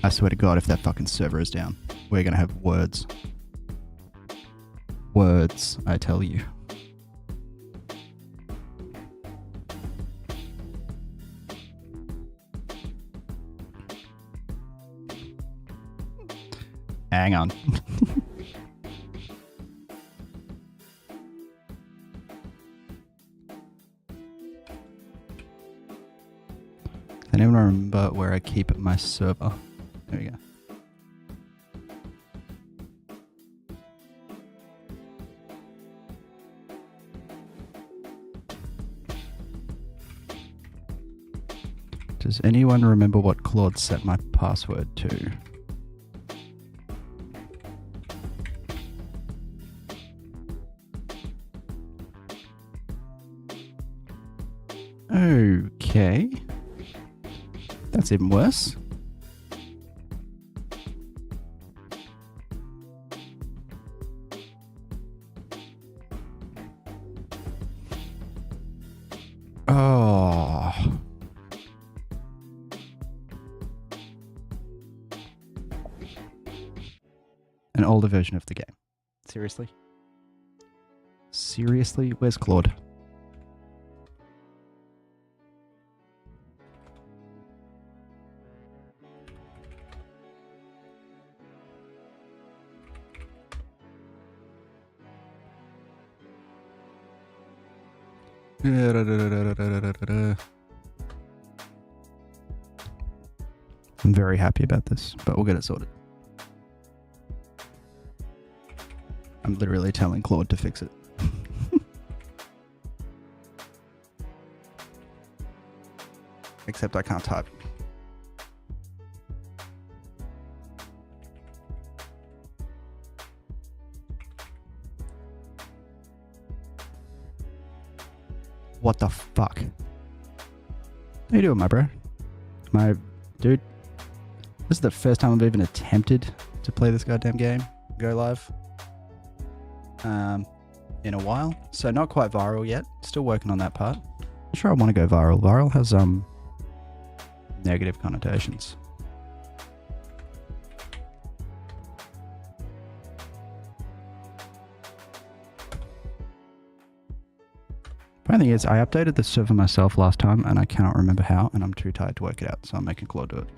I swear to God, if that fucking server is down, we're gonna have words. Words, I tell you. Hang on. I don't even remember where I keep my server. There we go. Does anyone remember what Claude set my password to? Okay. That's even worse. Oh. An older version of the game. Seriously? Seriously? Where's Claude? I'm very happy about this, but we'll get it sorted. I'm literally telling Claude to fix it. Except I can't type. What the fuck? How you doing, my bro? My dude? This is the first time I've even attempted to play this goddamn game. Go live. In a while. So not quite viral yet. Still working on that part. Not sure I want to go viral. Viral has negative connotations. Funny thing is, I updated the server myself last time and I cannot remember how, and I'm too tired to work it out, so I'm making Claude do it.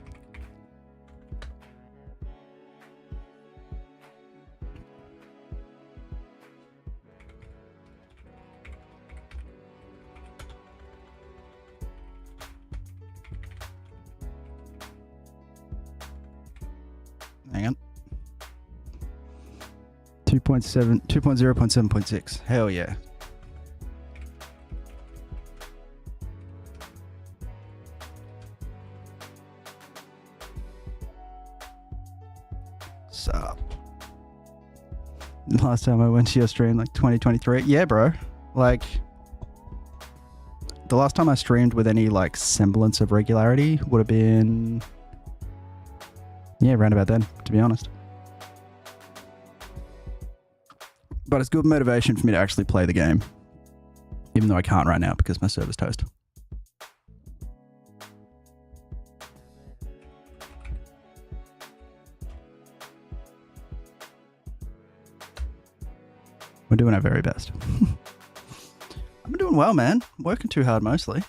Hang on. 2.0.7.6. Hell yeah. Sup? Last time I went to your stream, like 2023. Yeah, bro. Like, the last time I streamed with any like semblance of regularity would have been, yeah, around about then, to be honest. But it's good motivation for me to actually play the game, even though I can't right now because my server's toast. We're doing our very best. I'm doing well, man. Working too hard mostly.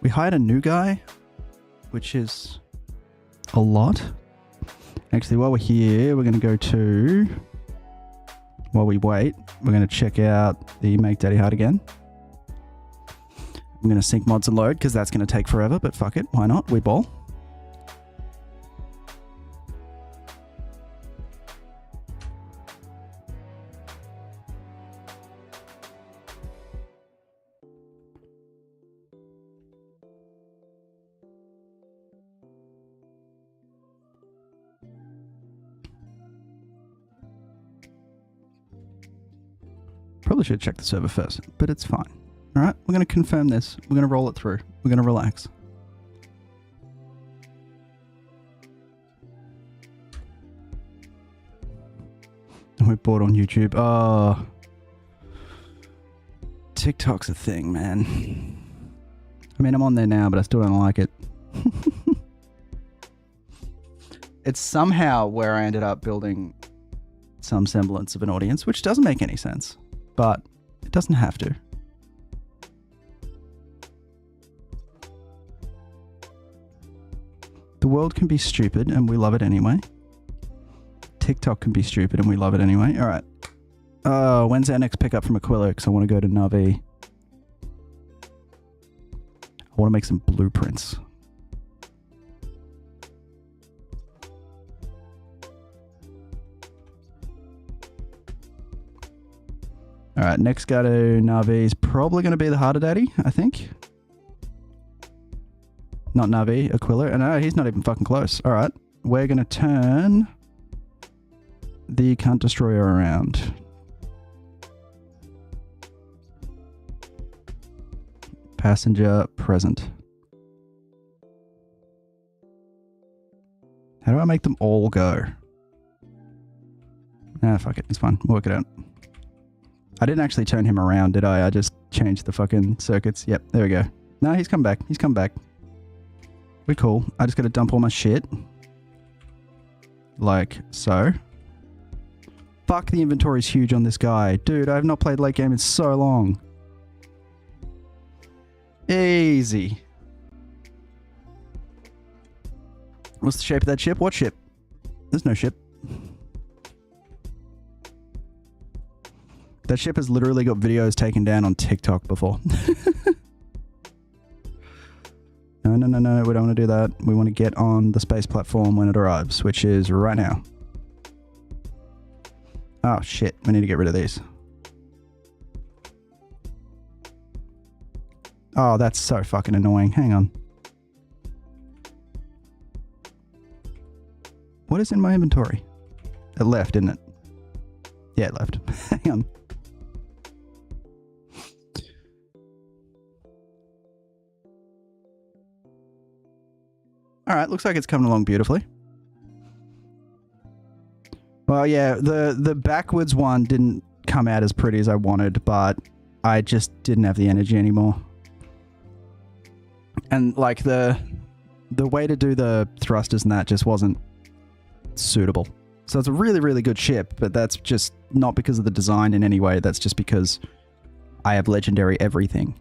We hired a new guy, which is a lot. Actually, while we're here, we're going to go to, while we wait, we're going to check out the Make Daddy Hard again. I'm going to sync mods and load because that's going to take forever, but fuck it. Why not? We ball. Probably should check the server first, but it's fine. All right, we're going to confirm this. We're going to roll it through. We're going to relax. And we're bored on YouTube. Oh, TikTok's a thing, man. I mean, I'm on there now, but I still don't like it. It's somehow where I ended up building some semblance of an audience, which doesn't make any sense, but it doesn't have to. The world can be stupid and we love it anyway. TikTok can be stupid and we love it anyway. All right. When's our next pickup from Aquila? Because I want to go to Navi. I want to make some blueprints. All right, next guy to Navi is probably going to be the harder daddy, I think. Not Navi, Aquila. And no, he's not even fucking close. All right, we're going to turn the cunt destroyer around. Passenger present. How do I make them all go? Ah, fuck it. It's fine. We'll work it out. I didn't actually turn him around, did I? I just changed the fucking circuits. Yep, there we go. No, he's come back. He's come back. We're cool. I just gotta dump all my shit. Like so. Fuck, the inventory's huge on this guy. Dude, I have not played late game in so long. Easy. What's the shape of that ship? What ship? There's no ship. That ship has literally got videos taken down on TikTok before. No, we don't want to do that. We want to get on the space platform when it arrives, which is right now. Oh shit, we need to get rid of these. Oh, that's so fucking annoying. Hang on. What is in my inventory? It left, didn't it? Yeah, it left. Hang on. Alright, looks like it's coming along beautifully. Well, yeah, the backwards one didn't come out as pretty as I wanted, but I just didn't have the energy anymore. And, like, the way to do the thrusters and that just wasn't suitable. So it's a really, really good ship, but that's just not because of the design in any way. That's just because I have legendary everything.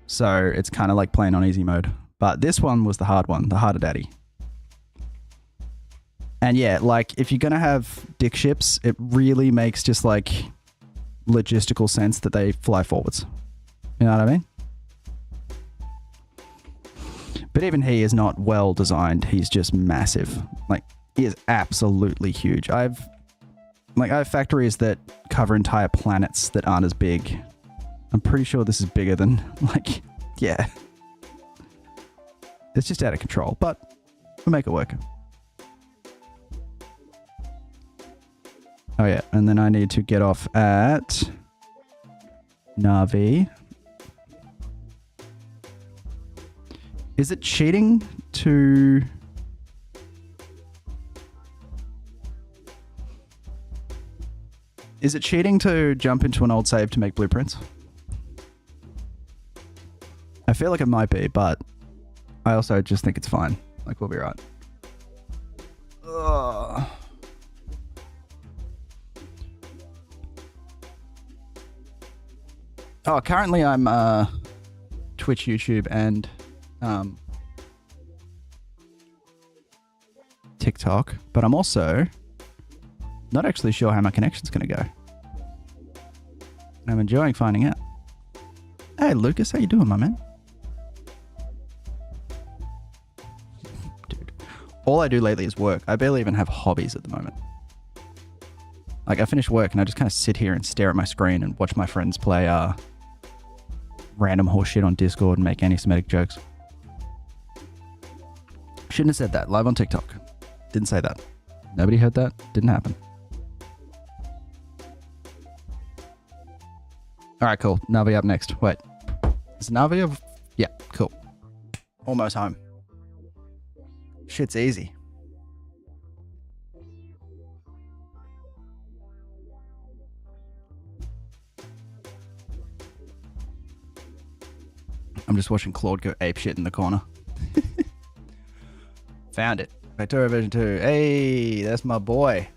So it's kind of like playing on easy mode. But this one was the hard one, the harder daddy. And yeah, like, if you're going to have dick ships, it really makes just, like, logistical sense that they fly forwards. You know what I mean? But even he is not well designed. He's just massive. Like, he is absolutely huge. I have factories that cover entire planets that aren't as big. I'm pretty sure this is bigger than, like, yeah. It's just out of control, but we'll make it work. Oh yeah, and then I need to get off at Navi. Is it cheating to... Is it cheating to jump into an old save to make blueprints? I feel like it might be, but I also just think it's fine. Like, we'll be right. Ugh. Oh, currently I'm Twitch, YouTube, and TikTok, but I'm also not actually sure how my connection's going to go. I'm enjoying finding out. Hey, Lucas, how you doing, my man? Dude, all I do lately is work. I barely even have hobbies at the moment. Like, I finish work and I just kind of sit here and stare at my screen and watch my friends play random horseshit on Discord and make anti-Semitic jokes. Shouldn't have said that. Live on TikTok. Didn't say that. Nobody heard that. Didn't happen. Alright, cool. Navi up next. Wait. Is Navi of... Yeah, cool. Almost home. Shit's easy. I'm just watching Claude go apeshit in the corner. Found it. Factorio version 2. Hey, that's my boy.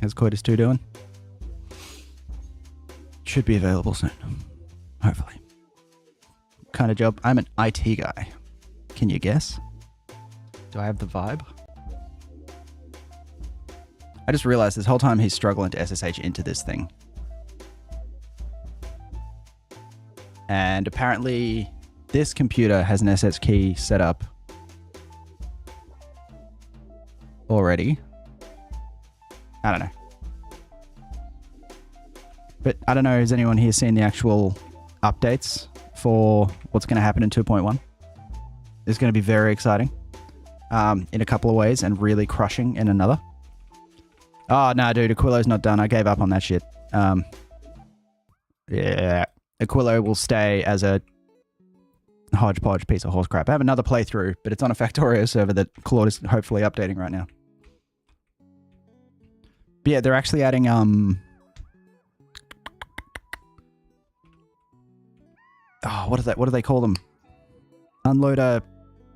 How's Coitus 2 doing? Should be available soon. Hopefully. What kind of job? I'm an IT guy. Can you guess? Do I have the vibe? I just realized this whole time he's struggling to SSH into this thing. And apparently this computer has an SS key set up already. I don't know. But I don't know, has anyone here seen the actual updates for what's going to happen in 2.1? It's going to be very exciting in a couple of ways and really crushing in another. Oh, no, dude, Aquillo's not done. I gave up on that shit. Yeah. Aquillo will stay as a hodgepodge piece of horse crap. I have another playthrough, but it's on a Factorio server that Claude is hopefully updating right now. But yeah, they're actually adding oh, what do they call them? Unloader,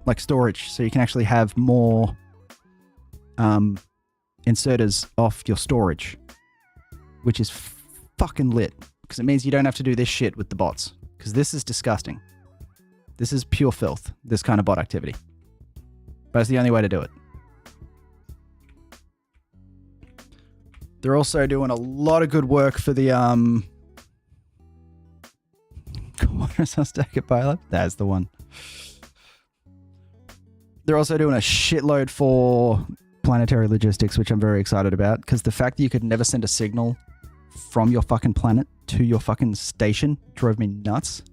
like storage, so you can actually have more inserters off your storage, which is fucking lit, because it means you don't have to do this shit with the bots, because this is disgusting. This is pure filth, this kind of bot activity. But it's the only way to do it. They're also doing a lot of good work for the Stack pilot. That's the one. They're also doing a shitload for planetary logistics, which I'm very excited about, because the fact that you could never send a signal from your fucking planet to your fucking station drove me nuts.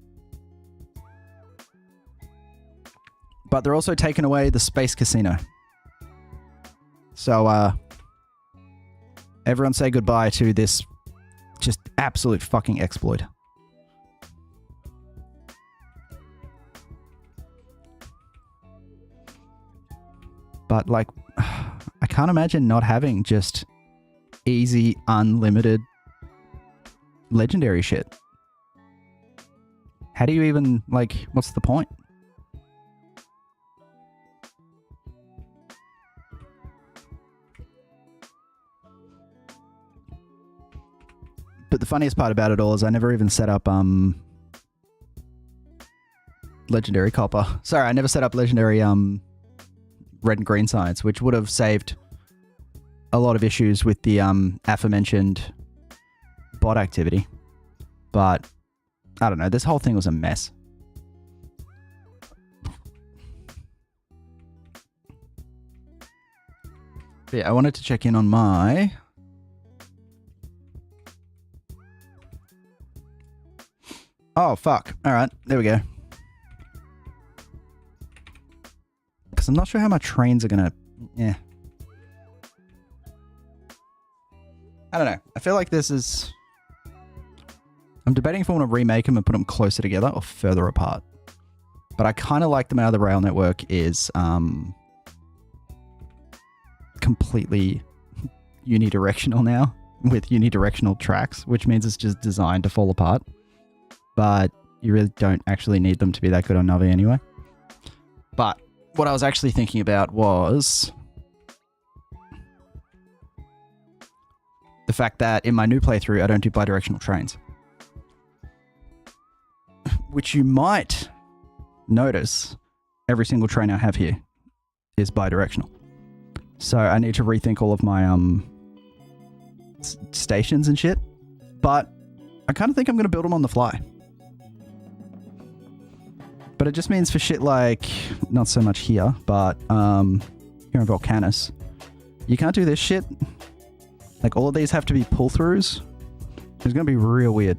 But they're also taking away the space casino. So, everyone say goodbye to this just absolute fucking exploit. But, like, I can't imagine not having just easy, unlimited, legendary shit. How do you even, like, what's the point? But the funniest part about it all is I never even set up, legendary copper. Sorry, I never set up legendary, red and green science, which would have saved a lot of issues with the aforementioned bot activity. But I don't know, this whole thing was a mess. But yeah, I wanted to check in on my oh fuck. Alright, there we go. Because I'm not sure how my trains are gonna... Yeah. I don't know. I feel like this is... I'm debating if I want to remake them and put them closer together or further apart. But I kind of like them how the rail network is completely unidirectional now, with unidirectional tracks, which means it's just designed to fall apart. But you really don't actually need them to be that good on Navi anyway. But what I was actually thinking about was the fact that in my new playthrough, I don't do bidirectional trains. Which you might notice every single train I have here is bidirectional. So I need to rethink all of my stations and shit. But I kind of think I'm going to build them on the fly. But it just means for shit like, not so much here, but here in Volcanus, you can't do this shit. Like, all of these have to be pull-throughs. It's going to be real weird.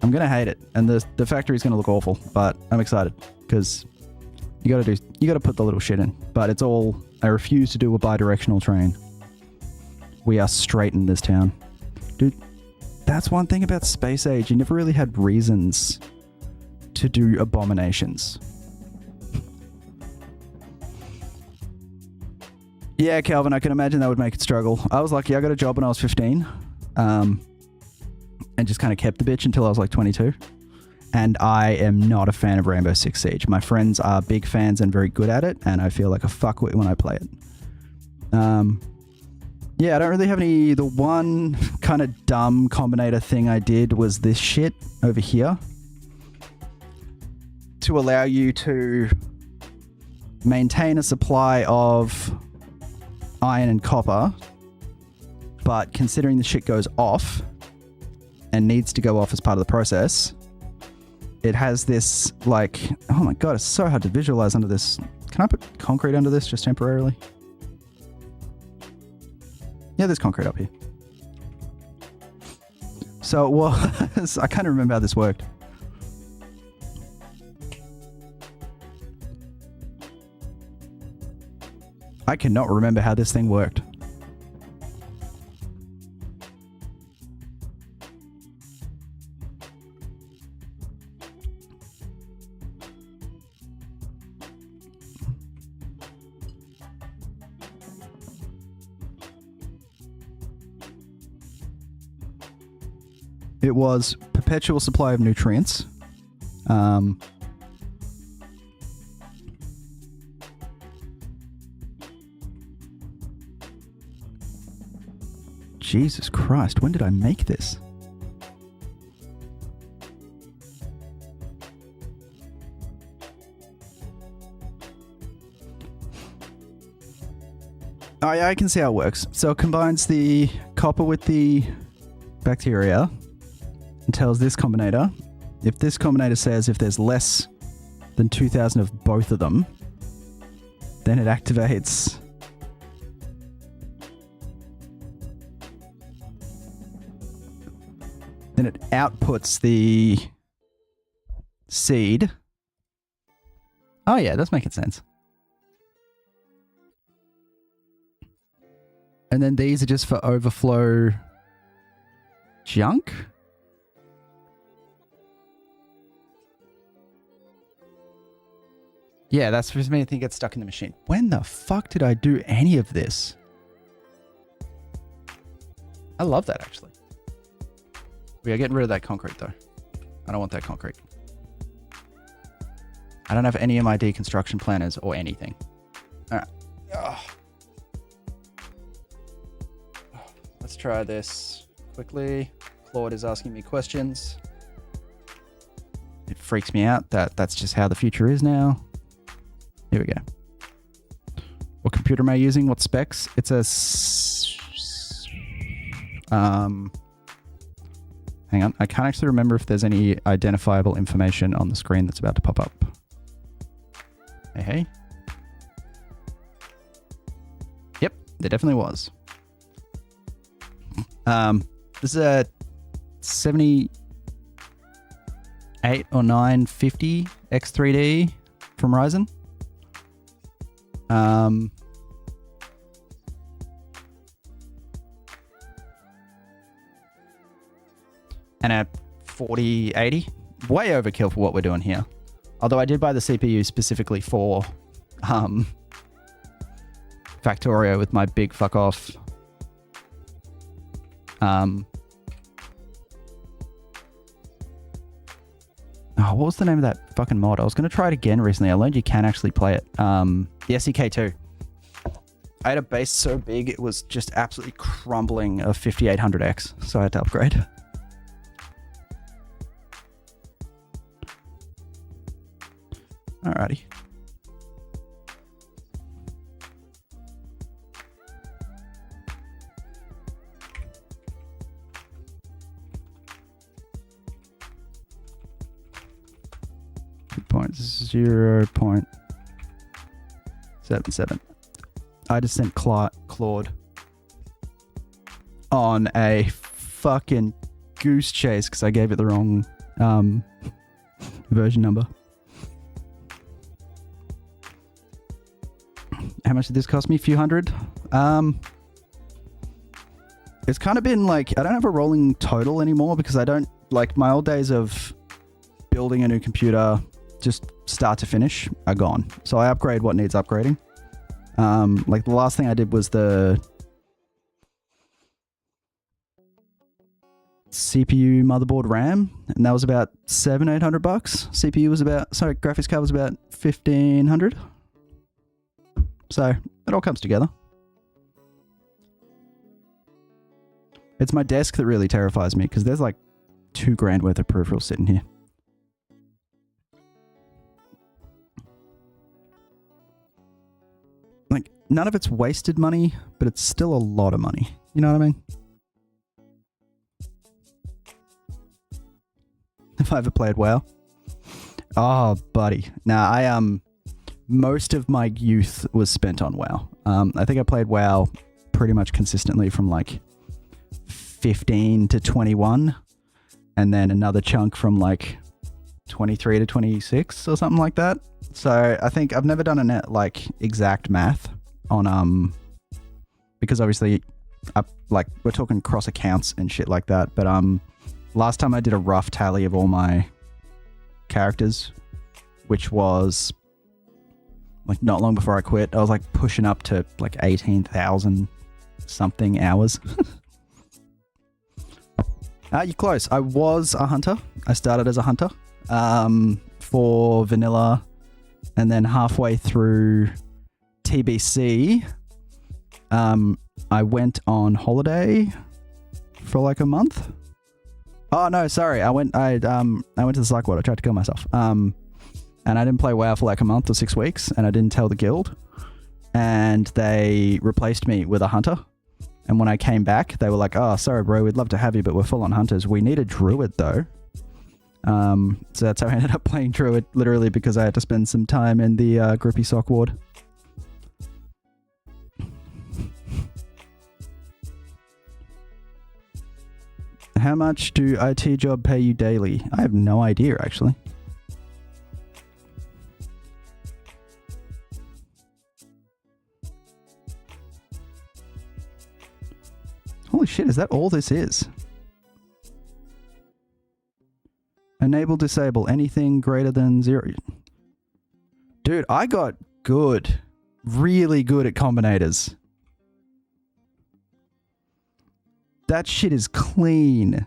I'm going to hate it, and the factory's going to look awful, but I'm excited, because you got to put the little shit in. But it's all, I refuse to do a bi-directional train. We are straight in this town. Dude, that's one thing about Space Age. You never really had reasons to do abominations. Yeah, Calvin, I can imagine that would make it struggle. I was lucky. I got a job when I was 15 and just kind of kept the bitch until I was like 22. And I am not a fan of Rainbow Six Siege. My friends are big fans and very good at it, and I feel like a fuckwit when I play it. Yeah, I don't really have any... The one kind of dumb combinator thing I did was this shit over here to allow you to maintain a supply of iron and copper, but considering the shit goes off and needs to go off as part of the process, it has this, like... Oh my god, it's so hard to visualize under this. Can I put concrete under this just temporarily? Yeah, there's concrete up here. So it was... I can't remember how this worked. I cannot remember how this thing worked. It was perpetual supply of nutrients. Jesus Christ, when did I make this? Oh yeah, I can see how it works. So it combines the copper with the bacteria and tells this combinator, if this combinator says if there's less than 2,000 of both of them, then it activates then it outputs the seed. Oh yeah, that's making sense. And then these are just for overflow junk? Yeah, that's for me to get stuck in the machine. When the fuck did I do any of this? I love that, actually. We are getting rid of that concrete, though. I don't want that concrete. I don't have any of my deconstruction planners or anything. All right. Ugh. Let's try this quickly. Claude is asking me questions. It freaks me out that that's just how the future is now. Here we go. What computer am I using? What specs? It's a... Hang on. I can't actually remember if there's any identifiable information on the screen that's about to pop up. Hey. Yep, there definitely was. This is a 78 or 950 X3D from Ryzen. And a 4080. Way overkill for what we're doing here. Although I did buy the CPU specifically for Factorio with my big fuck off. Oh, what was the name of that fucking mod? I was going to try it again recently. I learned you can actually play it. The SEK2. I had a base so big it was just absolutely crumbling of 5800X, so I had to upgrade. Alrighty. .0.77. I just sent Claude on a fucking goose chase because I gave it the wrong version number. How much did this cost me? A few hundred? It's kind of been like, I don't have a rolling total anymore because I don't, like, my old days of building a new computer, just start to finish, are gone. So I upgrade what needs upgrading. Like the last thing I did was the CPU, motherboard, RAM, and that was about $700-800. CPU was graphics card was about 1,500. So it all comes together. It's my desk that really terrifies me because there's like $2,000 worth of peripherals sitting here. Like none of it's wasted money, but it's still a lot of money. You know what I mean? Have I ever played WoW? Oh, buddy. Nah, most of my youth was spent on WoW. I think I played WoW pretty much consistently from like 15 to 21, and then another chunk from like 23 to 26 or something like that. So I think I've never done a net like exact math on because obviously like we're talking cross accounts and shit like that, but last time I did a rough tally of all my characters, which was like not long before I quit, I was like pushing up to like 18,000 something hours. You're close. I was a hunter. I started as a hunter for vanilla, and then halfway through TBC, I went on holiday for like a month. Oh no, sorry. I went to the psych ward. I tried to kill myself. And I didn't play WoW for like a month or 6 weeks, and I didn't tell the guild. And they replaced me with a hunter. And when I came back, they were like, "Oh, sorry, bro. We'd love to have you, but we're full on hunters. We need a druid, though." So that's how I ended up playing druid, literally because I had to spend some time in the grippy sock ward. How much do IT job pay you daily? I have no idea, actually. Holy shit, is that all this is? Enable, disable, anything greater than 0. Dude, I got good. Really good at combinators. That shit is clean.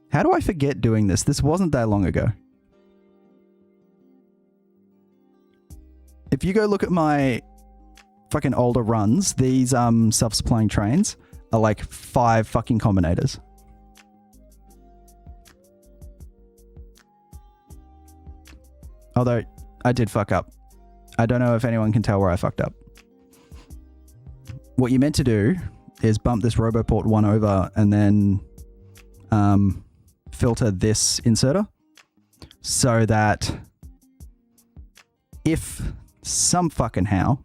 How do I forget doing this? This wasn't that long ago. If you go look at my fucking older runs, these self-supplying trains are like 5 fucking combinators. Although, I did fuck up. I don't know if anyone can tell where I fucked up. What you meant to do is bump this RoboPort 1 over and then filter this inserter so that if some fucking how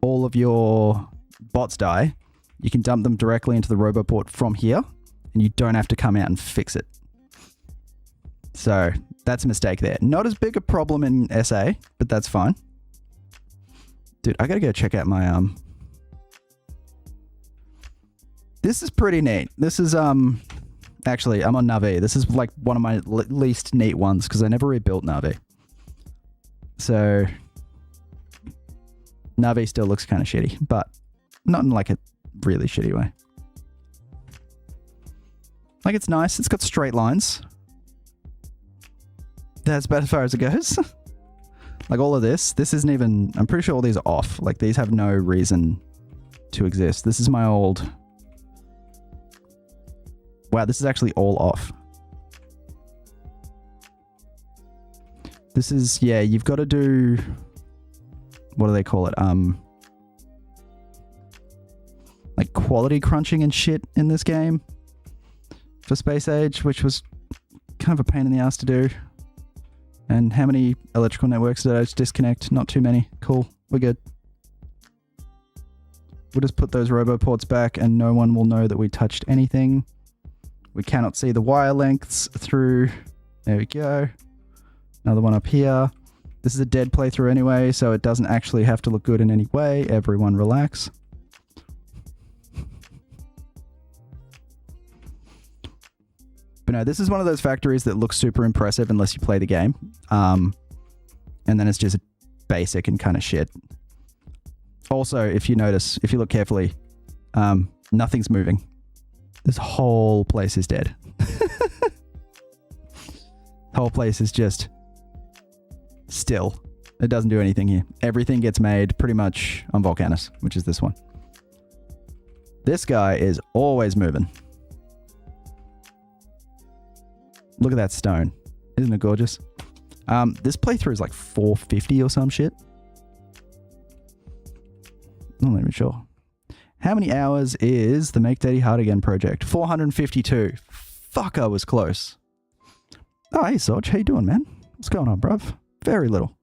all of your bots die, you can dump them directly into the RoboPort from here and you don't have to come out and fix it. So that's a mistake there. Not as big a problem in SA, but that's fine. Dude, I gotta go check out my This is pretty neat. This is actually, I'm on Navi. This is like one of my least neat ones because I never rebuilt Navi. So Navi still looks kind of shitty, but not in like a really shitty way. Like, it's nice. It's got straight lines. That's about as far as it goes. Like all of this isn't even, I'm pretty sure all these are off. Like these have no reason to exist. This is my old, wow, this is actually all off. This is, yeah, you've got to do, what do they call it? Like quality crunching and shit in this game for Space Age, which was kind of a pain in the ass to do. And how many electrical networks did I just disconnect? Not too many. Cool. We're good. We'll just put those RoboPorts back and no one will know that we touched anything. We cannot see the wire lengths through. There we go. Another one up here. This is a dead playthrough anyway, so it doesn't actually have to look good in any way. Everyone relax. But no, this is one of those factories that looks super impressive unless you play the game. and then it's just basic and kind of shit. Also, if you notice, if you look carefully, nothing's moving. This whole place is dead. The whole place is just still. It doesn't do anything here. Everything gets made pretty much on Volcanus, which is this one. This guy is always moving. Look at that stone. Isn't it gorgeous? This playthrough is like 450 or some shit. I'm not even sure. How many hours is the Make Daddy Hard Again project? 452. Fuck, I was close. Oh, hey, Soj. How you doing, man? What's going on, bruv? Very little.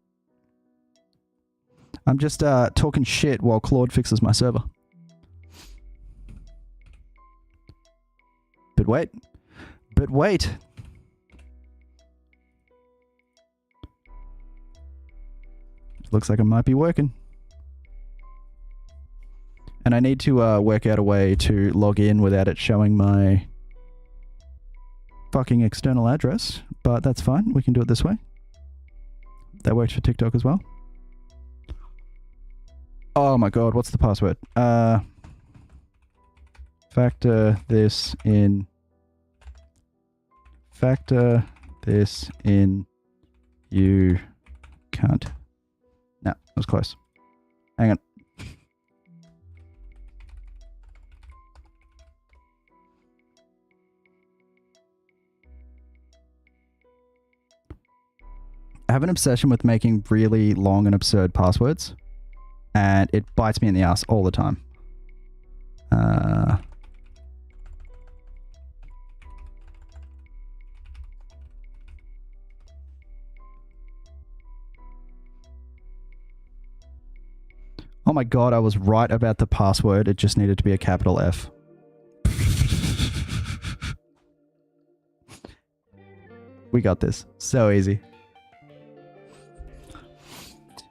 I'm just talking shit while Claude fixes my server. But wait. But wait. Looks like it might be working. And I need to work out a way to log in without it showing my fucking external address. But that's fine. We can do it this way. That works for TikTok as well. Oh my god, what's the password? Factor this in. Factor this in. You can't. No, that was close. Hang on. I have an obsession with making really long and absurd passwords. And it bites me in the ass all the time. Oh my god, I was right about the password. It just needed to be a capital F. We got this. So easy.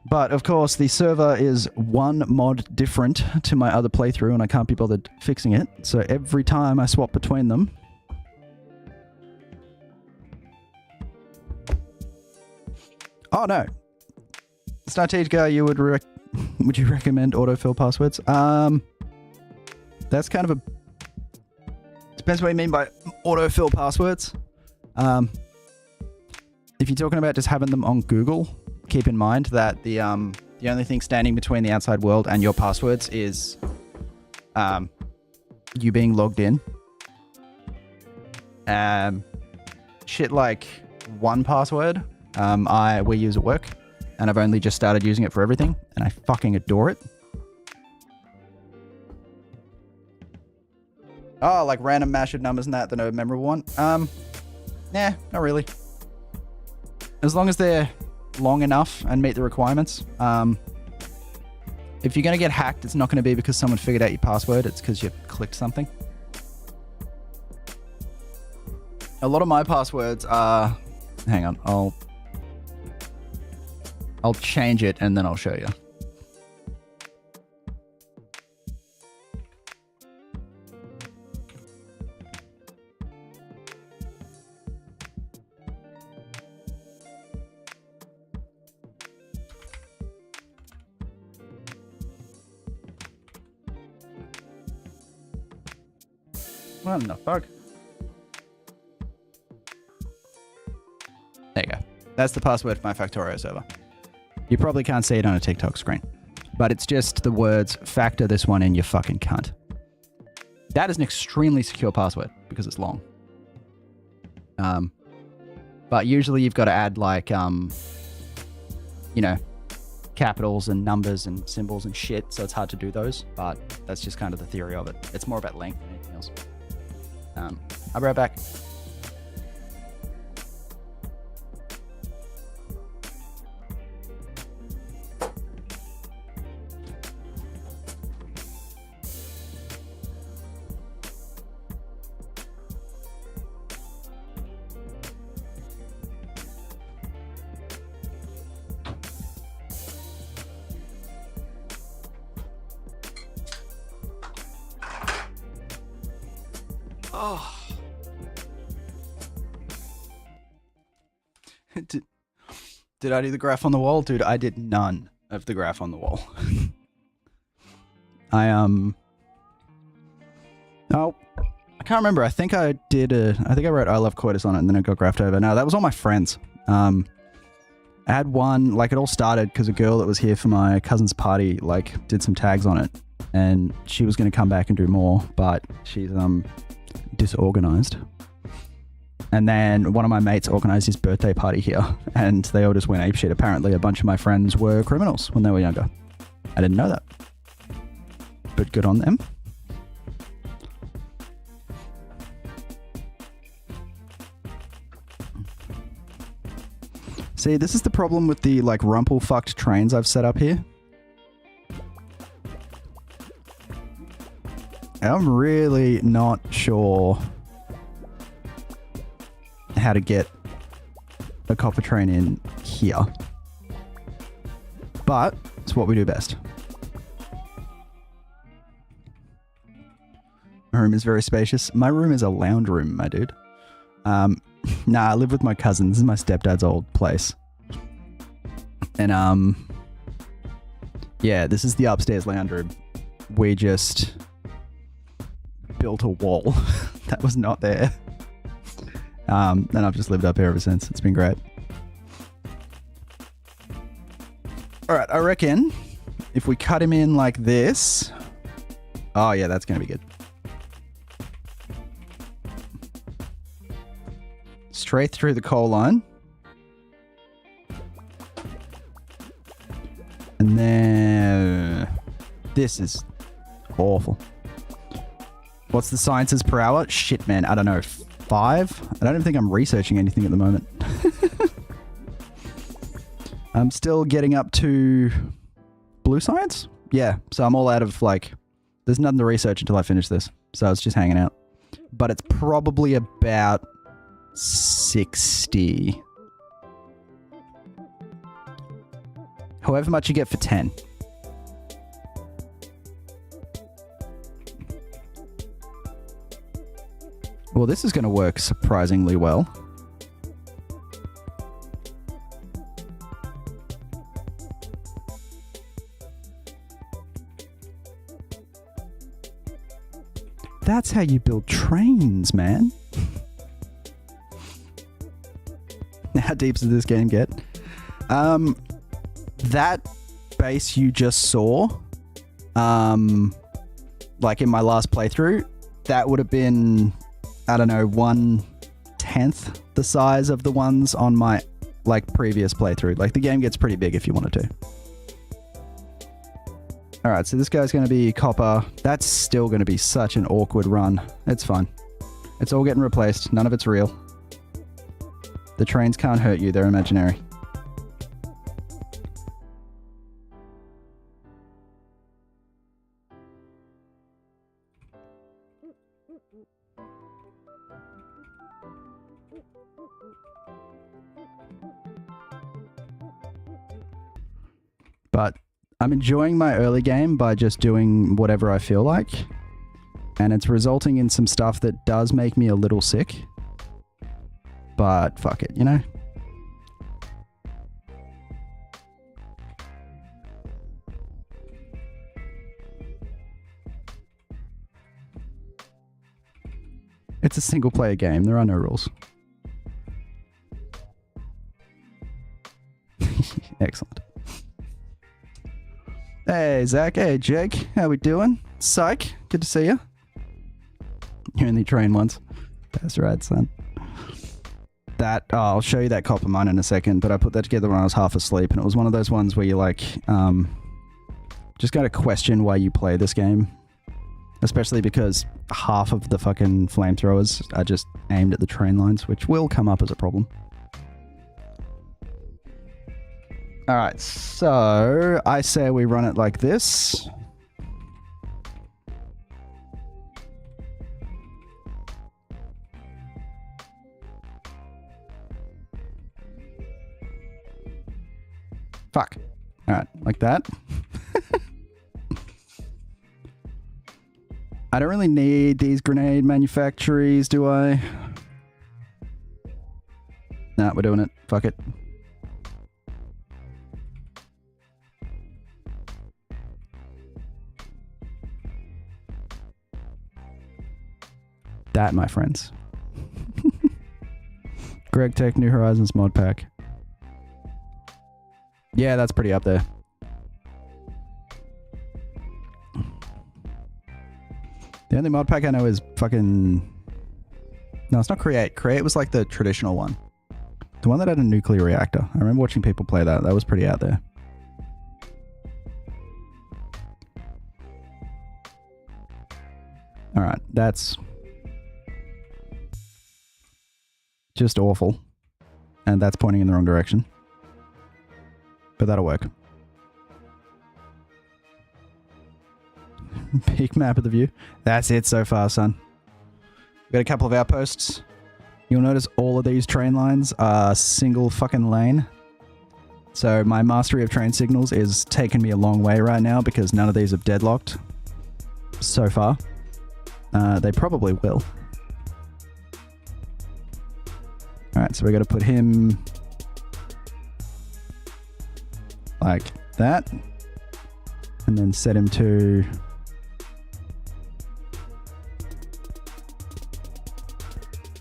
But, of course, the server is one mod different to my other playthrough, and I can't be bothered fixing it. So every time I swap between them... Oh, no. Strategica, you would you recommend autofill passwords? That's kind of a... Depends what you mean by autofill passwords. If you're talking about just having them on Google... Keep in mind that the only thing standing between the outside world and your passwords is you being logged in. Shit like 1Password we use at work, and I've only just started using it for everything, and I fucking adore it. Oh, like random mashed numbers and that, the no memorable one. Nah, not really. As long as they're long enough and meet the requirements. If you're going to get hacked, it's not going to be because someone figured out your password. It's because you clicked something. A lot of my passwords are... Hang on, I'll change it and then I'll show you. What the fuck? There you go. That's the password for my Factorio server. You probably can't see it on a TikTok screen, but it's just the words, factor this one in, you fucking cunt. That is an extremely secure password because it's long. But usually you've got to add like, you know, capitals and numbers and symbols and shit, so it's hard to do those, but that's just kind of the theory of it. It's more about length than anything else. I'll be right back. Oh. Did I do the graph on the wall? Dude, I did none of the graph on the wall. Oh, I can't remember. I think I wrote I love coitus on it and then it got graphed over. No, that was all my friends. I had one, like it all started because a girl that was here for my cousin's party, like did some tags on it and she was going to come back and do more, but she's, disorganized. And then one of my mates organized his birthday party here and they all just went apeshit. Apparently a bunch of my friends were criminals when they were younger. I didn't know that. But good on them. See, this is the problem with the, like, rumple-fucked trains I've set up here. I'm really not sure how to get a copper train in here. But it's what we do best. My room is very spacious. My room is a lounge room, my dude. Nah, I live with my cousin. This is my stepdad's old place. And, yeah, this is the upstairs lounge room. We just built a wall that was not there. And I've just lived up here ever since. It's been great. Alright, I reckon if we cut him in like this... Oh, yeah, that's going to be good. Straight through the coal line. And then... This is awful. What's the sciences per hour? Shit, man. I don't know. 5? I don't even think I'm researching anything at the moment. I'm still getting up to blue science? Yeah, so I'm all out of, like... There's nothing to research until I finish this. So it's just hanging out. But it's probably about 60. However much you get for 10. Well, this is going to work surprisingly well. That's how you build trains, man. How deep does this game get? That base you just saw, like in my last playthrough, that would have been, I don't know, 1/10 the size of the ones on my, like, previous playthrough. Like, the game gets pretty big if you wanted to. Alright, so this guy's going to be copper. That's still going to be such an awkward run. It's fine. It's all getting replaced. None of it's real. The trains can't hurt you. They're imaginary. But I'm enjoying my early game by just doing whatever I feel like. And it's resulting in some stuff that does make me a little sick. But fuck it, you know? It's a single player game. There are no rules. Excellent. Hey, Zach. Hey, Jake. How we doing? Psych. Good to see you. You only trained once. That's right, son. That, oh, I'll show you that copper mine in a second, but I put that together when I was half asleep, and it was one of those ones where you, like, just gotta question why you play this game. Especially because half of the fucking flamethrowers are just aimed at the train lines, which will come up as a problem. Alright, so I say we run it like this. Fuck. Alright, like that. I don't really need these grenade manufactories, do I? Nah, we're doing it. Fuck it. That, my friends. Greg Tech New Horizons mod pack. Yeah, that's pretty up there. The only mod pack I know is fucking... No, it's not Create. Create was like the traditional one. The one that had a nuclear reactor. I remember watching people play that. That was pretty out there. Alright, that's... just awful. And that's pointing in the wrong direction. But that'll work. Peak map of the view. That's it so far, son. We've got a couple of outposts. You'll notice all of these train lines are single fucking lane. So my mastery of train signals is taking me a long way right now because none of these have deadlocked so far. They probably will. Alright, so we got to put him like that. And then set him to...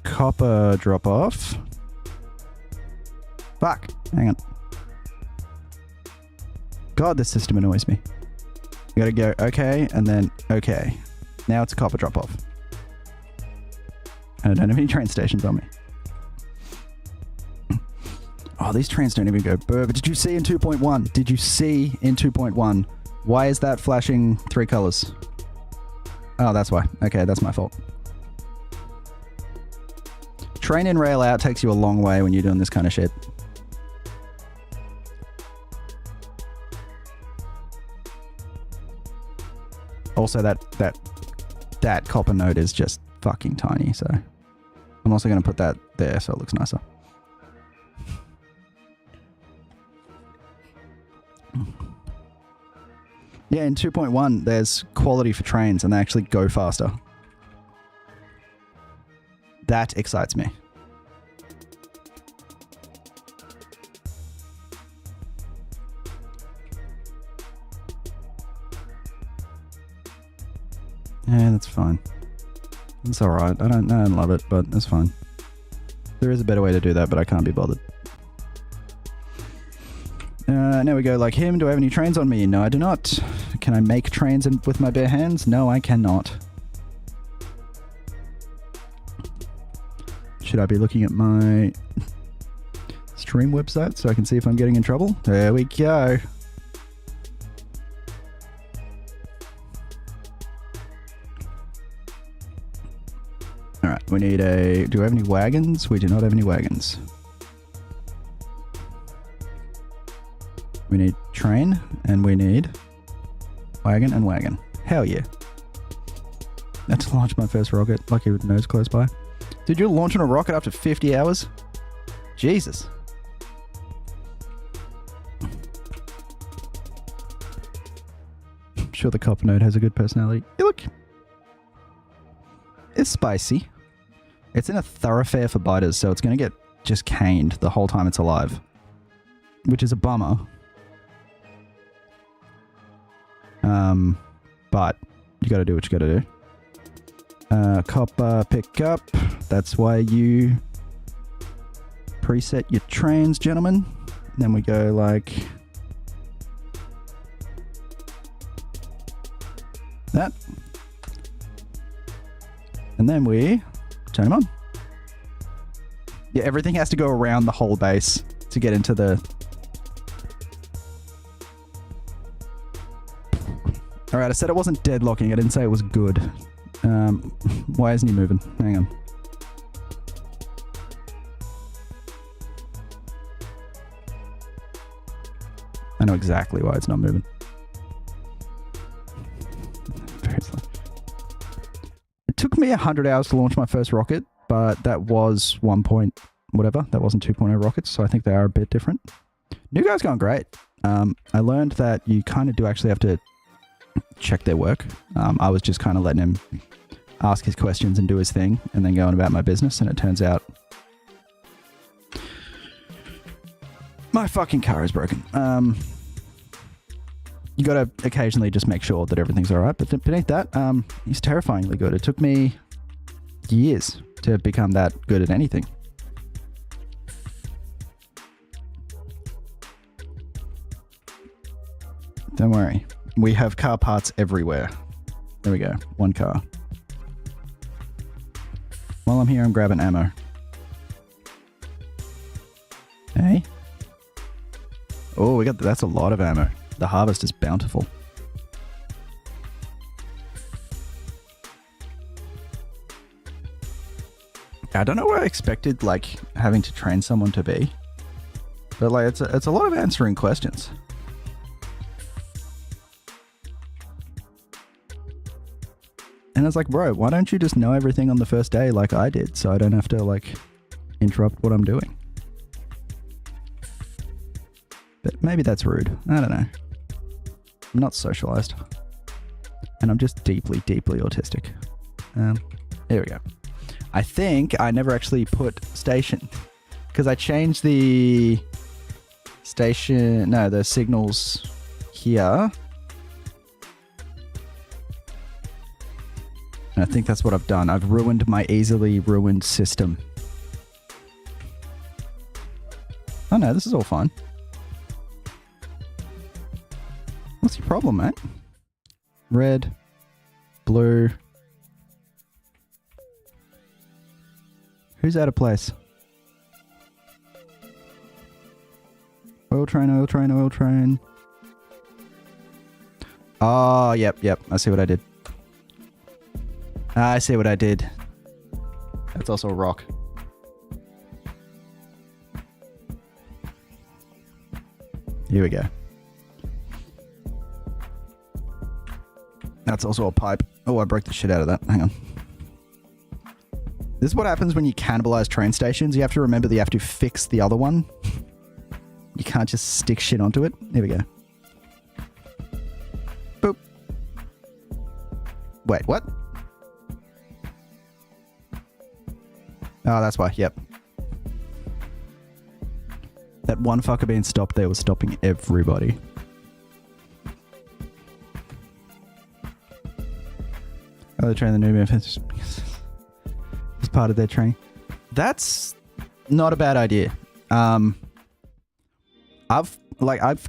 copper drop off. Fuck. Hang on. God, this system annoys me. You gotta go okay, and then okay. Now it's a copper drop off. And I don't have any train stations on me. Oh, these trains don't even go burr. But did you see in 2.1? Did you see in 2.1? Why is that flashing 3 colors? Oh, that's why. Okay, that's my fault. Train in, rail out takes you a long way when you're doing this kind of shit. Also, that copper node is just fucking tiny, so I'm also going to put that there so it looks nicer. Yeah, in 2.1, there's quality for trains and they actually go faster. That excites me. Yeah, that's fine. It's alright. I don't love it, but it's fine. There is a better way to do that, but I can't be bothered. Now we go like him. Do I have any trains on me? No, I do not. Can I make trains with my bare hands? No, I cannot. Should I be looking at my stream website so I can see if I'm getting in trouble? There we go. Alright, we need a... Do we have any wagons? We do not have any wagons. We need train, and we need wagon and wagon. Hell yeah. That's to launch my first rocket. Lucky with nose close by. Dude, you're launching a rocket after 50 hours? Jesus. I'm sure the copper node has a good personality. Hey, look. It's spicy. It's in a thoroughfare for biters, so it's going to get just caned the whole time it's alive. Which is a bummer. But you got to do what you got to do. Copper pickup. That's why you preset your trains, gentlemen. Then we go like that. And then we turn them on. Yeah, everything has to go around the whole base to get into the... Alright, I said it wasn't deadlocking. I didn't say it was good. Why isn't he moving? Hang on. I know exactly why it's not moving. Very slow. It took me 100 hours to launch my first rocket, but that was 1 point whatever. That wasn't 2.0 rockets, so I think they are a bit different. New guy's going great. I learned that you kind of do actually have to check their work. I was just kind of letting him ask his questions and do his thing and then going about my business, and it turns out my fucking car is broken. You gotta occasionally just make sure that everything's alright, but beneath that, he's terrifyingly good. It took me years to become that good at anything. Don't worry. We have car parts everywhere. There we go. One car. While I'm here, I'm grabbing ammo. Hey. Oh, that's a lot of ammo. The harvest is bountiful. I don't know what I expected, like, having to train someone to be. But, like, it's a lot of answering questions. And I was like, bro, why don't you just know everything on the first day like I did, so I don't have to, like, interrupt what I'm doing? But maybe that's rude. I don't know. I'm not socialized. And I'm just deeply, deeply autistic. Here we go. I think I never actually put station. Because I changed the station... No, the signals here. And I think that's what I've done. I've ruined my easily ruined system. Oh no, this is all fine. What's your problem, mate? Red, blue. Who's out of place? Oil train, oil train, oil train. Oh, yep. I see what I did. I see what I did. That's also a rock. Here we go. That's also a pipe. Oh, I broke the shit out of that. Hang on. This is what happens when you cannibalize train stations. You have to remember that you have to fix the other one. You can't just stick shit onto it. Here we go. Boop. Wait, what? Oh, that's why. Yep. That one fucker being stopped there was stopping everybody. Oh, they're training the new Memphis. It's part of their training. That's not a bad idea. I've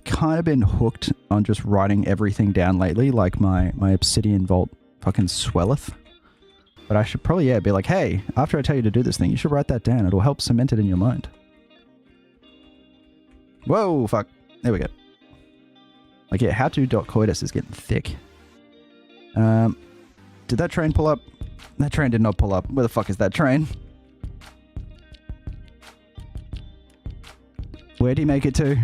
kind of been hooked on just writing everything down lately, like my Obsidian Vault fucking swelleth. But I should probably, be like, hey, after I tell you to do this thing, you should write that down. It'll help cement it in your mind. Whoa, fuck. There we go. Like, yeah, how-to.coitus is getting thick. Did that train pull up? That train did not pull up. Where the fuck is that train? Where'd he make it to?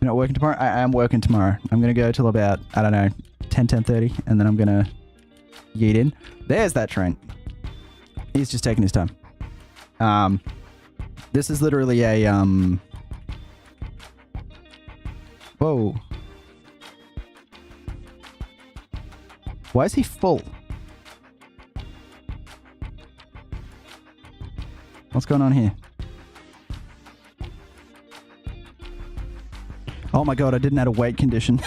You're not working tomorrow? I am working tomorrow. I'm going to go till about, I don't know, 10:30, and then I'm going to yeet in. There's that train. He's just taking his time. This is literally a, Whoa. Why is he full? What's going on here? Oh my god, I didn't add a weight condition.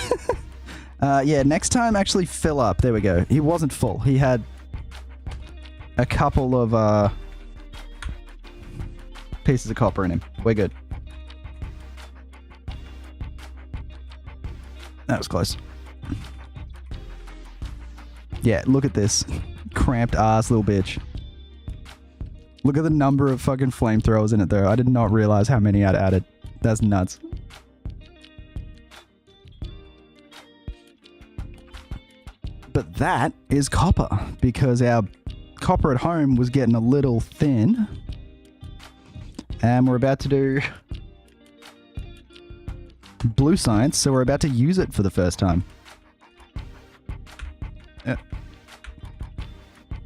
Yeah, next time actually fill up. There we go. He wasn't full. He had a couple of pieces of copper in him. We're good. That was close. Yeah, look at this. Cramped ass little bitch. Look at the number of fucking flamethrowers in it though. I did not realize how many I'd added. That's nuts. But that is copper, because our copper at home was getting a little thin. And we're about to do blue science, so we're about to use it for the first time.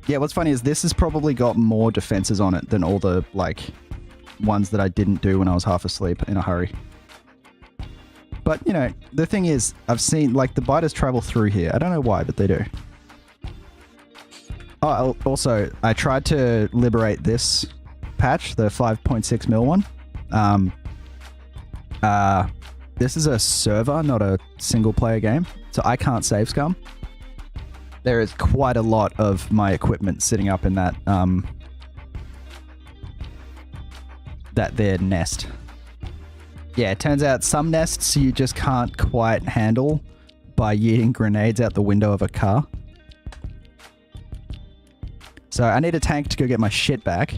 Yeah, what's funny is this has probably got more defenses on it than all the, like, ones that I didn't do when I was half asleep in a hurry. But, you know, the thing is, I've seen, like, the biters travel through here. I don't know why, but they do. Oh, also, I tried to liberate this patch, the 5.6 mil one. this is a server, not a single player game, so I can't save scum. There is quite a lot of my equipment sitting up in that their nest. Yeah, it turns out some nests you just can't quite handle by yeeting grenades out the window of a car. So I need a tank to go get my shit back.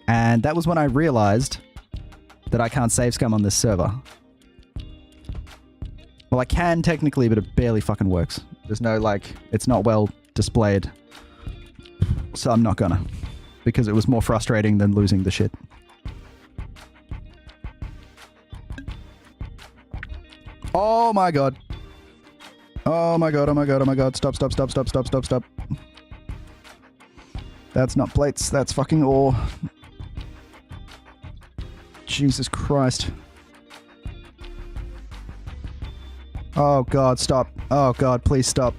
And that was when I realized that I can't save scum on this server. Well, I can technically, but it barely fucking works. There's no, like, it's not well displayed. So I'm not gonna. Because it was more frustrating than losing the shit. Oh my god. Oh my god, oh my god, oh my god. Stop, stop, stop, stop, stop, stop, stop. That's not plates, that's fucking ore. Jesus Christ. Oh god, stop. Oh god, please stop.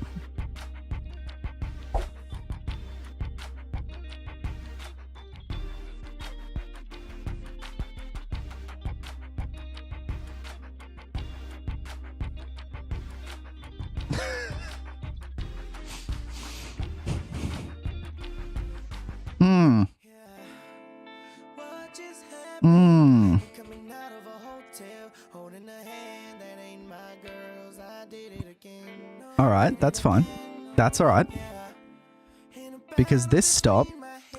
Alright, that's fine. That's alright. Because this stop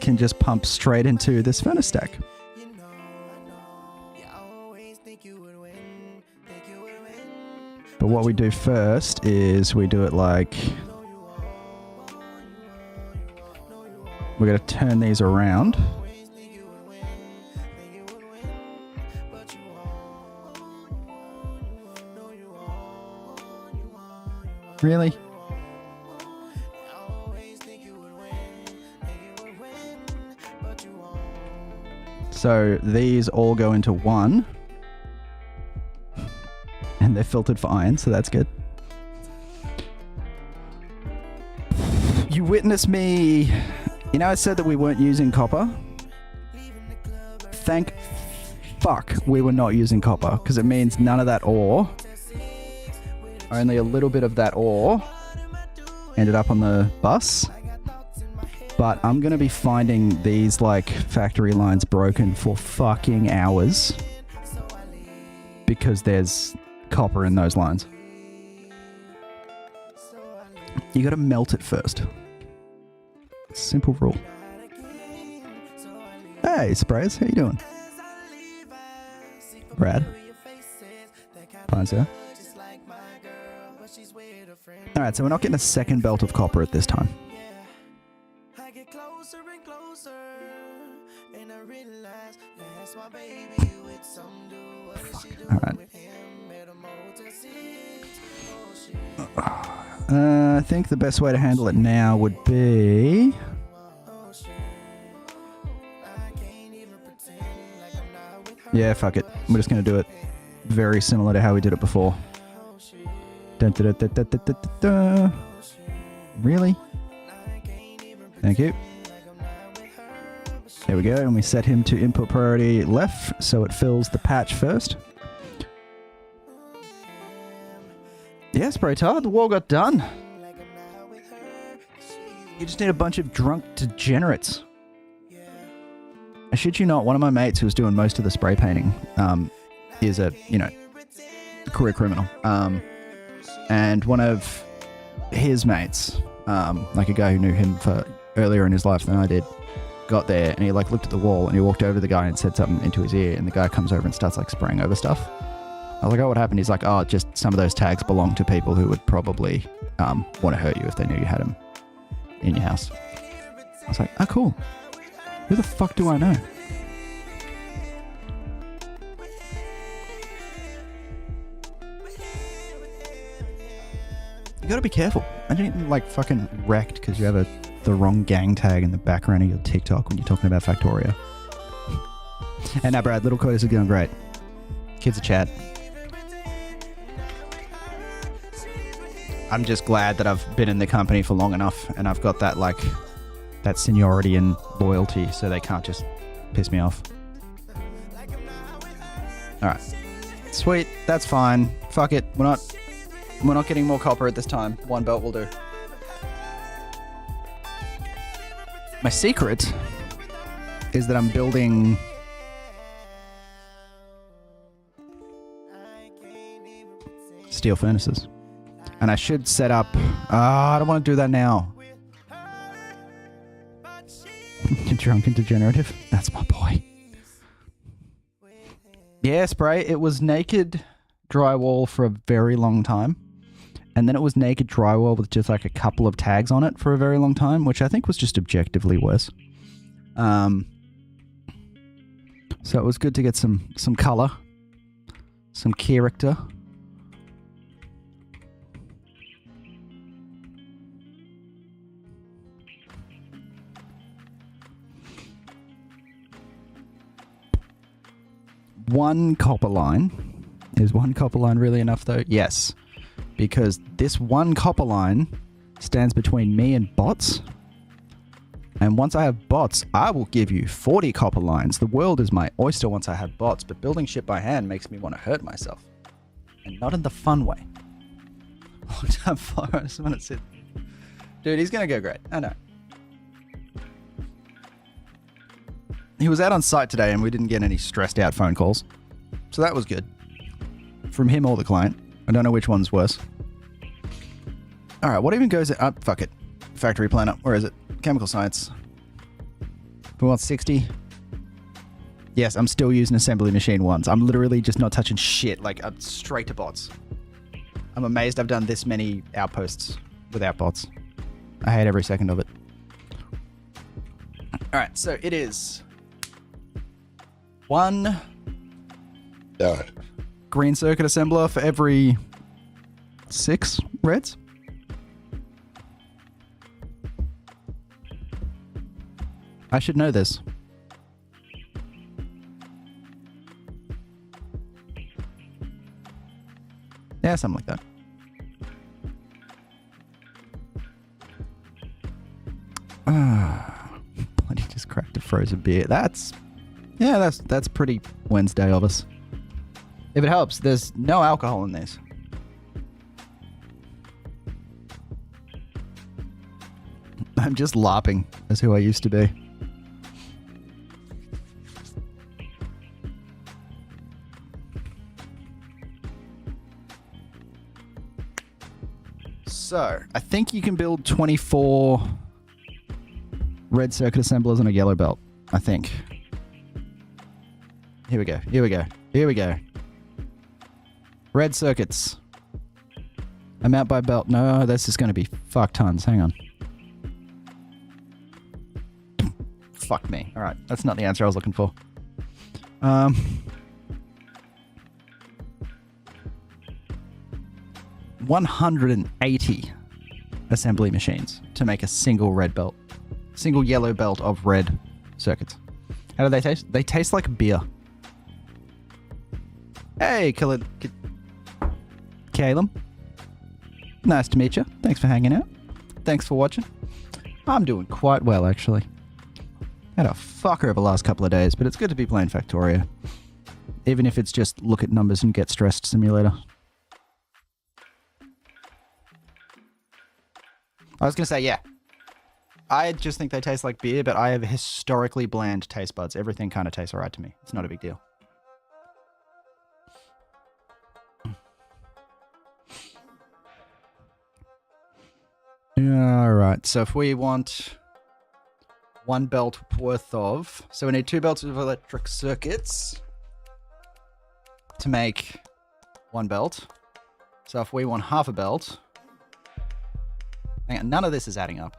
can just pump straight into this furnace stack. But what we do first is we do it like... We're going to turn these around. Really? So these all go into one. And they're filtered for iron, so that's good. You witnessed me... You know I said that we weren't using copper? Thank fuck we were not using copper, because it means none of that ore... Only a little bit of that ore ended up on the bus. But I'm going to be finding these, like, factory lines broken for fucking hours. Because there's copper in those lines. You got to melt it first. Simple rule. Hey, Sprays, how you doing? Brad? Fine, sir. Alright, so we're not getting a second belt of copper at this time. Alright. I think the best way to handle it now would be... Yeah, fuck it. We're just going to do it very similar to how we did it before. Dun, dun, dun, dun, dun, dun, dun, dun. Really? Thank you. There we go, and we set him to input priority left, so it fills the patch first. Yes, Braytar, the wall got done. You just need a bunch of drunk degenerates. I shit you not, one of my mates who was doing most of the spray painting is a, you know, career criminal. And one of his mates, like a guy who knew him for earlier in his life than I did, got there and he like looked at the wall and he walked over to the guy and said something into his ear, and the guy comes over and starts like spraying over stuff. I was like, oh, what happened? He's like, oh, just some of those tags belong to people who would probably want to hurt you if they knew you had them in your house. I was like, oh, cool. Who the fuck do I know? You gotta be careful. Imagine getting like fucking wrecked because you have the wrong gang tag in the background of your TikTok when you're talking about Factorio. And now, Brad, little quotas are going great. Kids are chat. I'm just glad that I've been in the company for long enough and I've got that like that seniority and loyalty, so they can't just piss me off. All right. Sweet, that's fine. Fuck it. We're not getting more copper at this time. One belt will do. My secret is that I'm building steel furnaces. And I should set up... I don't want to do that now. Drunk and degenerative. That's my boy. Yeah, Spray. It was naked drywall for a very long time. And then it was naked drywall with just like a couple of tags on it for a very long time, which I think was just objectively worse. So it was good to get some color, some character. One copper line. Is one copper line really enough though? Yes. Because this one copper line stands between me and bots. And once I have bots, I will give you 40 copper lines. The world is my oyster once I have bots, but building shit by hand makes me want to hurt myself. And not in the fun way. Long time follower, I just want to sit. Dude, he's going to go great. I know. He was out on site today and we didn't get any stressed out phone calls. So that was good. From him or the client. I don't know which one's worse. Alright, what even goes... fuck it. Factory planner. Where is it? Chemical science. We want 60. Yes, I'm still using assembly machine ones. I'm literally just not touching shit. Like, straight to bots. I'm amazed I've done this many outposts without bots. I hate every second of it. Alright, so it is... one... green circuit assembler for every 6 reds. I should know this. Yeah, something like that. Bloody just cracked a frozen beer. That's pretty Wednesday of us. If it helps, there's no alcohol in this. I'm just LARPing as who I used to be. So, I think you can build 24 red circuit assemblers on a yellow belt. I think. Here we go. Here we go. Here we go. Red circuits. Amount by belt. No, this is going to be fuck tons. Hang on. Fuck me. Alright, that's not the answer I was looking for. 180 assembly machines to make a single red belt. Single yellow belt of red circuits. How do they taste? They taste like beer. Hey, Caleb. Nice to meet you. Thanks for hanging out. Thanks for watching. I'm doing quite well, actually. Had a fucker over the last couple of days, but it's good to be playing Factorio. Even if it's just look at numbers and get stressed simulator. I was going to say, yeah. I just think they taste like beer, but I have historically bland taste buds. Everything kind of tastes alright to me. It's not a big deal. Alright, so if we want one belt worth of... So we need 2 belts of electric circuits to make one belt. So if we want half a belt... Hang on, none of this is adding up.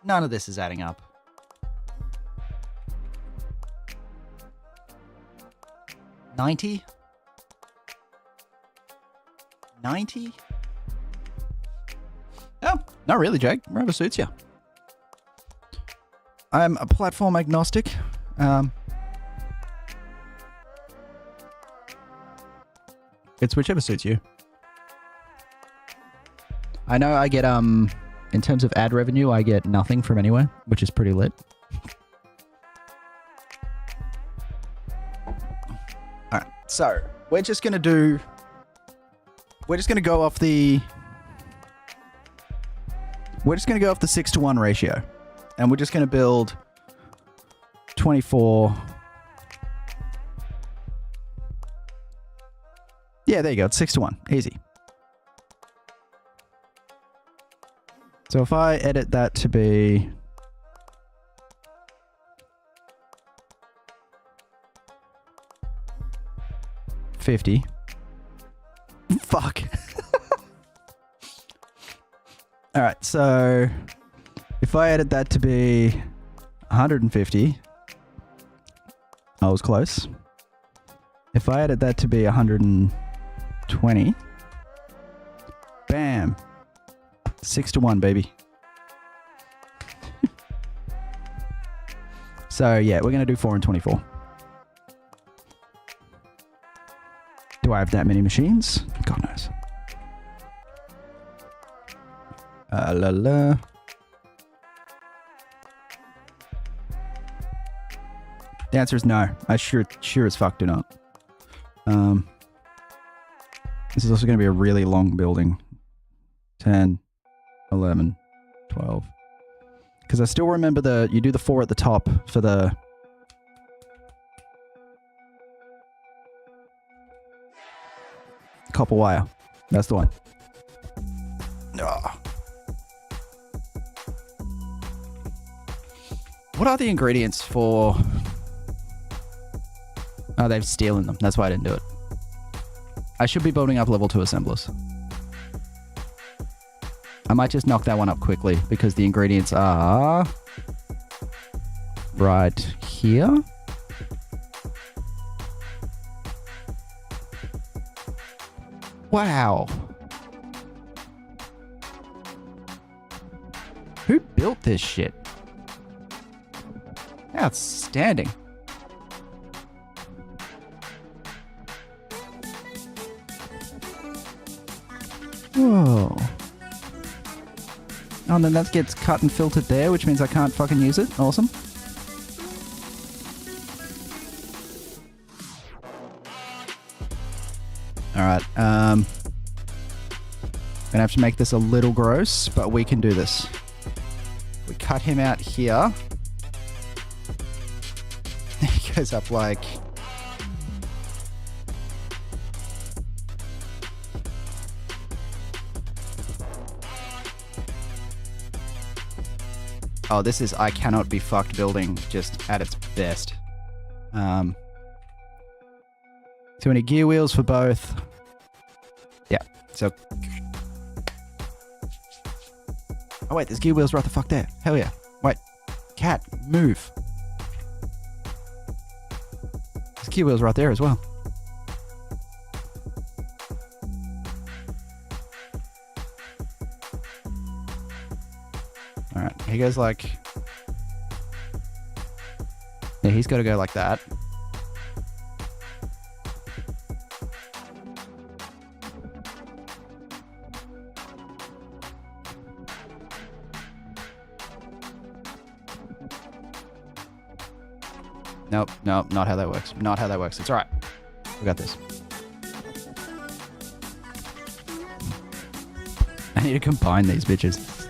None of this is adding up. $90? 90? Oh, not really, Jake. Wherever suits you. I'm a platform agnostic. It's whichever suits you. I know I get, in terms of ad revenue, I get nothing from anywhere, which is pretty lit. So we're just gonna do. We're just gonna go off the. We're just gonna go off the 6-to-1 ratio, and we're just gonna build 24. Yeah, there you go. It's 6-to-1. Easy. So if I edit that to be 50. Fuck. All right, so if I edit that to be 150, I was close. If I edit that to be 120, bam, 6-to-1, baby. So yeah, we're gonna do 4 and 24. Do I have that many machines? God knows. La la. The answer is no. I sure as fuck do not. This is also going to be a really long building. 10, 11, 12. Because I still remember you do the 4 at the top for the... copper wire. That's the one. Oh. What are the ingredients for... Oh, they've stolen them. That's why I didn't do it. I should be building up level 2 assemblers. I might just knock that one up quickly because the ingredients are... right here. Wow. Who built this shit? Outstanding. Whoa. Oh, and then that gets cut and filtered there, which means I can't fucking use it. Awesome. Alright, gonna have to make this a little gross, but we can do this. We cut him out here. He goes up like... Oh, this is I cannot be fucked building just at its best. Too many gear wheels for both. Yeah, so... Oh wait, there's gear wheels right the fuck there. Hell yeah. Wait, cat, move. There's gear wheels right there as well. Alright, he goes like... Yeah, he's got to go like that. Nope, nope, not how that works. Not how that works. It's alright. We got this. I need to combine these bitches.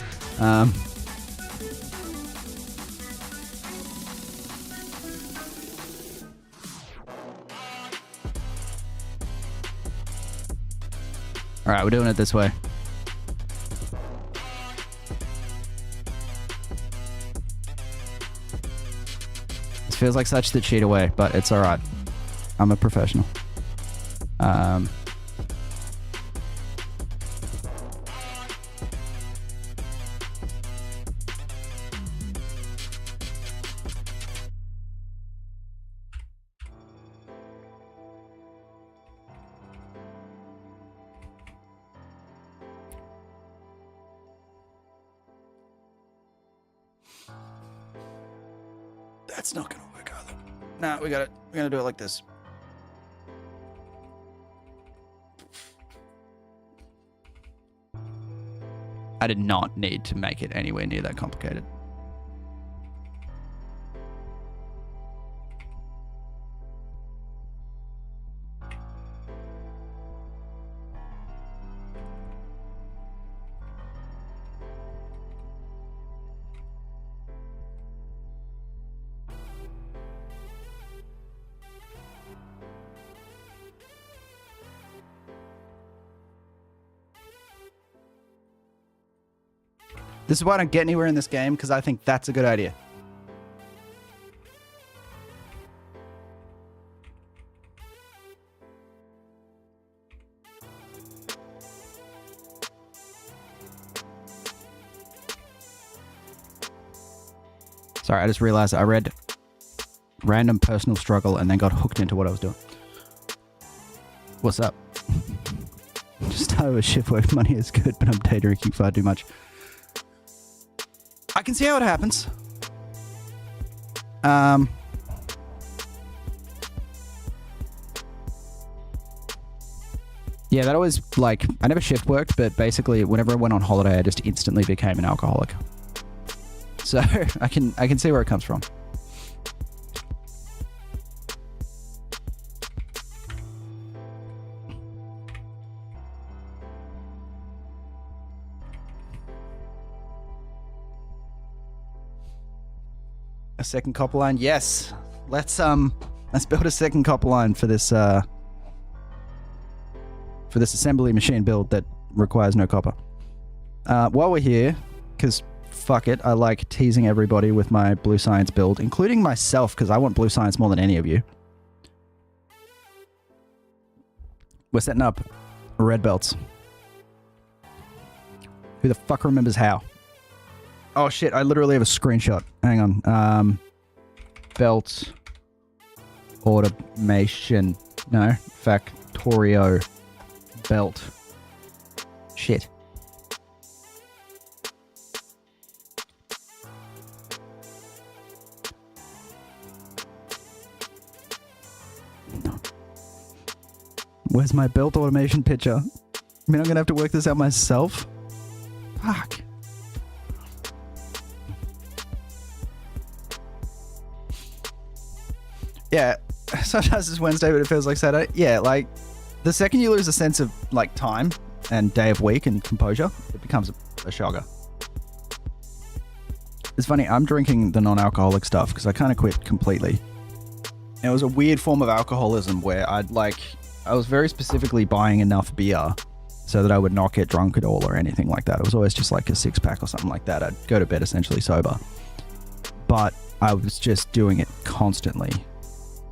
Alright, we're doing it this way. This feels like such the cheat away, but it's alright. I'm a professional. That's not gonna work either. Nah, we're gonna do it like this. I did not need to make it anywhere near that complicated. This is why I don't get anywhere in this game, because I think that's a good idea. Sorry, I just realized I read random personal struggle and then got hooked into what I was doing. What's up? Just started with shift work. Money is good, but I'm day drinking far too much. I can see how it happens. Yeah, that always, like, I never shift worked, but basically whenever I went on holiday, I just instantly became an alcoholic. So I can see where it comes from. A second copper line, yes. Let's build a second copper line for this assembly machine build that requires no copper. While we're here, because fuck it, I like teasing everybody with my blue science build, including myself, because I want blue science more than any of you. We're setting up red belts. Who the fuck remembers how? Oh shit, I literally have a screenshot. Hang on. Belt automation. No, Factorio belt. Shit. Where's my belt automation picture? I mean, I'm gonna have to work this out myself. Fuck. Yeah, sometimes it's Wednesday, but it feels like Saturday. Yeah, like, the second you lose a sense of, like, time and day of week and composure, it becomes a shocker. It's funny, I'm drinking the non-alcoholic stuff because I kind of quit completely. It was a weird form of alcoholism where I was very specifically buying enough beer so that I would not get drunk at all or anything like that. It was always just like a 6-pack or something like that. I'd go to bed essentially sober. But I was just doing it constantly.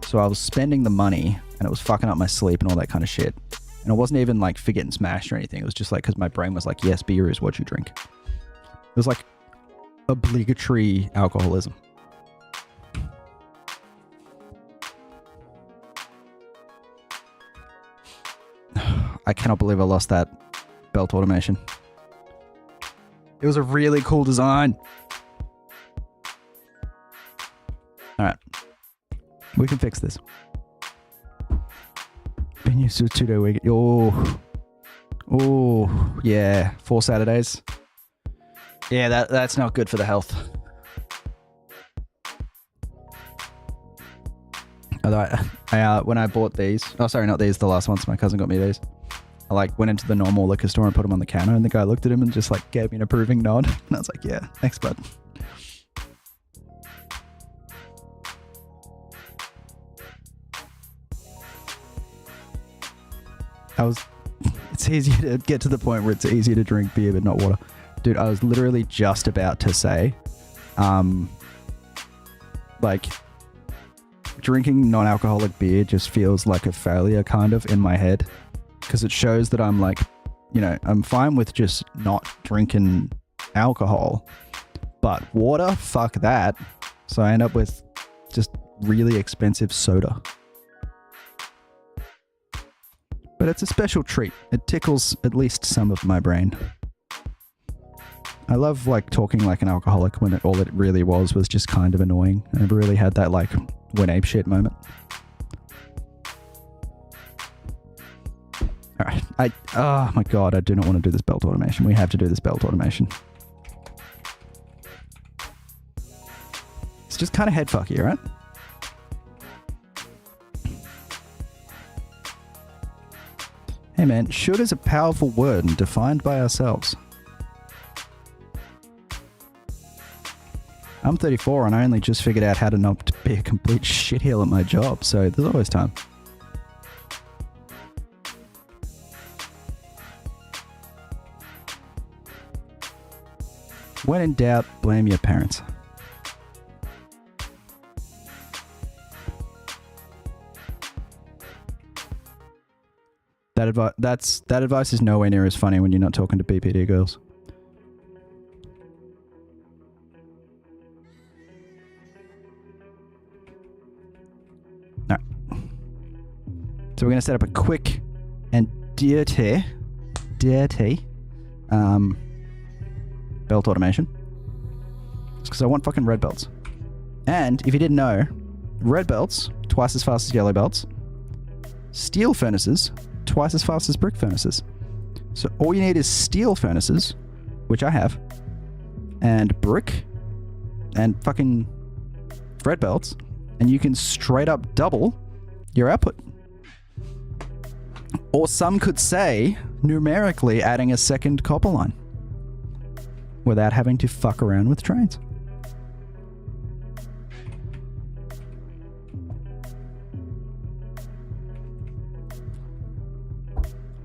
So I was spending the money and it was fucking up my sleep and all that kind of shit. And it wasn't even like for getting smashed or anything. It was just like because my brain was like, yes, beer is what you drink. It was like obligatory alcoholism. I cannot believe I lost that belt automation. It was a really cool design. All right. We can fix this. Been used to a 2-day week. Oh, yeah. 4 Saturdays. Yeah, that's not good for the health. Although I when I bought these, oh sorry, not these, the last ones. My cousin got me these. I like went into the normal liquor store and put them on the counter, and the guy looked at him and just like gave me an approving nod. And I was like, yeah, thanks, bud. It's easier to get to the point where it's easier to drink beer but not water. Dude, I was literally just about to say, like, drinking non-alcoholic beer just feels like a failure kind of in my head, because it shows that I'm like, you know, I'm fine with just not drinking alcohol, but water, fuck that. So I end up with just really expensive soda. But it's a special treat. It tickles at least some of my brain. I love like talking like an alcoholic when all it really was just kind of annoying. I never really had that like went ape shit moment. All right, oh my god, I do not want to do this belt automation. We have to do this belt automation. It's just kind of head fucky, right? Hey man, should is a powerful word and defined by ourselves. I'm 34 and I only just figured out how to not be a complete shitheel at my job, so there's always time. When in doubt, blame your parents. That advice is nowhere near as funny when you're not talking to BPD girls. No. So we're going to set up a quick and dirty belt automation. It's because I want fucking red belts. And if you didn't know, red belts, twice as fast as yellow belts. Steel furnaces, twice as fast as brick furnaces. So all you need is steel furnaces, which I have, and brick, and fucking red belts, and you can straight up double your output. Or some could say, numerically adding a second copper line without having to fuck around with trains.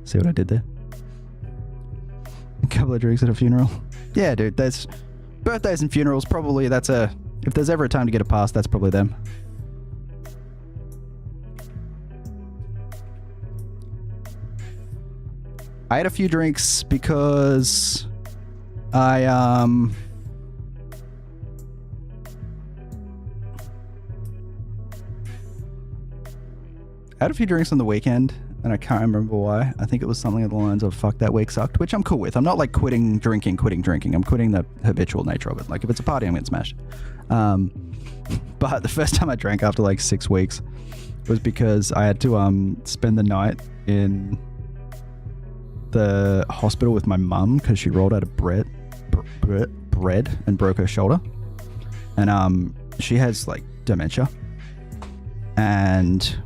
See what I did there? A couple of drinks at a funeral. Yeah, dude, there's birthdays and funerals. Probably if there's ever a time to get a pass, that's probably them. I had a few drinks because I had a few drinks on the weekend, and I can't remember why. I think it was something along the lines of "fuck that week sucked," which I'm cool with. I'm not like quitting drinking. I'm quitting the habitual nature of it. Like if it's a party, I'm getting smashed. But the first time I drank after like 6 weeks was because I had to spend the night in the hospital with my mum because she rolled out of bread and broke her shoulder, and she has like dementia, and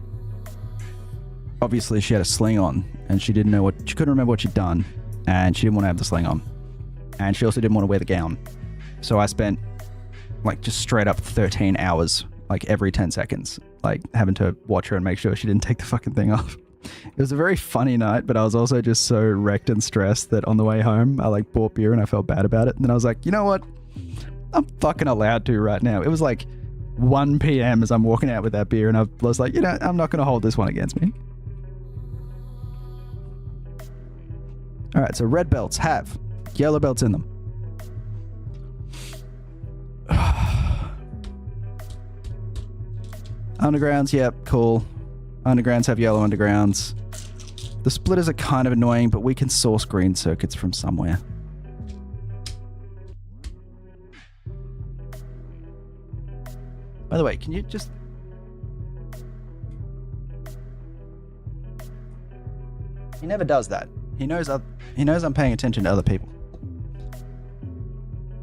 obviously she had a sling on, and she couldn't remember what she'd done, and she didn't want to have the sling on, and she also didn't want to wear the gown. So I spent like just straight up 13 hours, like every 10 seconds, like having to watch her and make sure she didn't take the fucking thing off. It was a very funny night, but I was also just so wrecked and stressed that on the way home, I like bought beer and I felt bad about it. And then I was like, you know what? I'm fucking allowed to right now. It was like 1 p.m. as I'm walking out with that beer, and I was like, I'm not going to hold this one against me. All right, so red belts have yellow belts in them. Undergrounds, yep, cool. Undergrounds have yellow undergrounds. The splitters are kind of annoying, but we can source green circuits from somewhere. By the way, can you just... He never does that. He knows I'm paying attention to other people.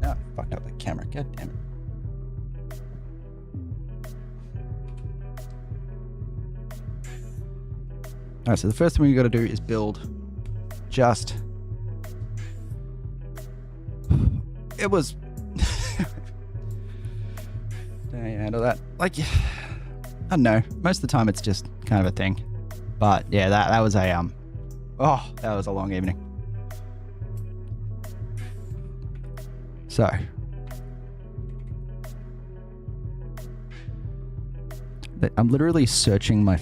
Oh, I fucked up the camera. God damn it. Alright, so the first thing we got to do is build just... It was... Don't you handle that? Like, I don't know. Most of the time it's just kind of a thing. But yeah, that was a... Oh, that was a long evening. So... I'm literally searching my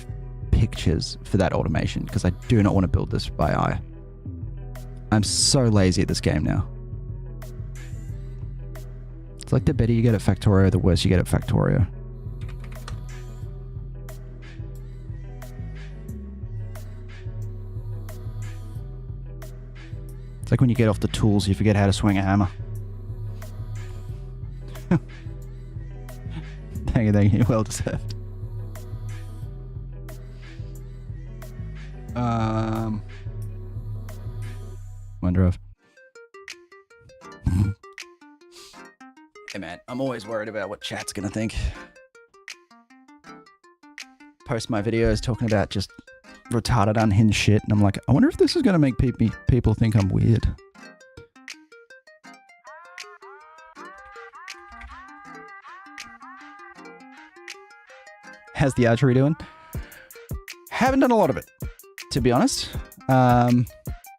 pictures for that automation because I do not want to build this by eye. I'm so lazy at this game now. It's like the better you get at Factorio, the worse you get at Factorio. It's like when you get off the tools, you forget how to swing a hammer. Thank you, well deserved. Wonder if... Hey man, I'm always worried about what chat's gonna think. Post my videos talking about just retarded, unhinged shit, and I'm like, I wonder if this is gonna make people think I'm weird. How's the archery doing? Haven't done a lot of it, to be honest.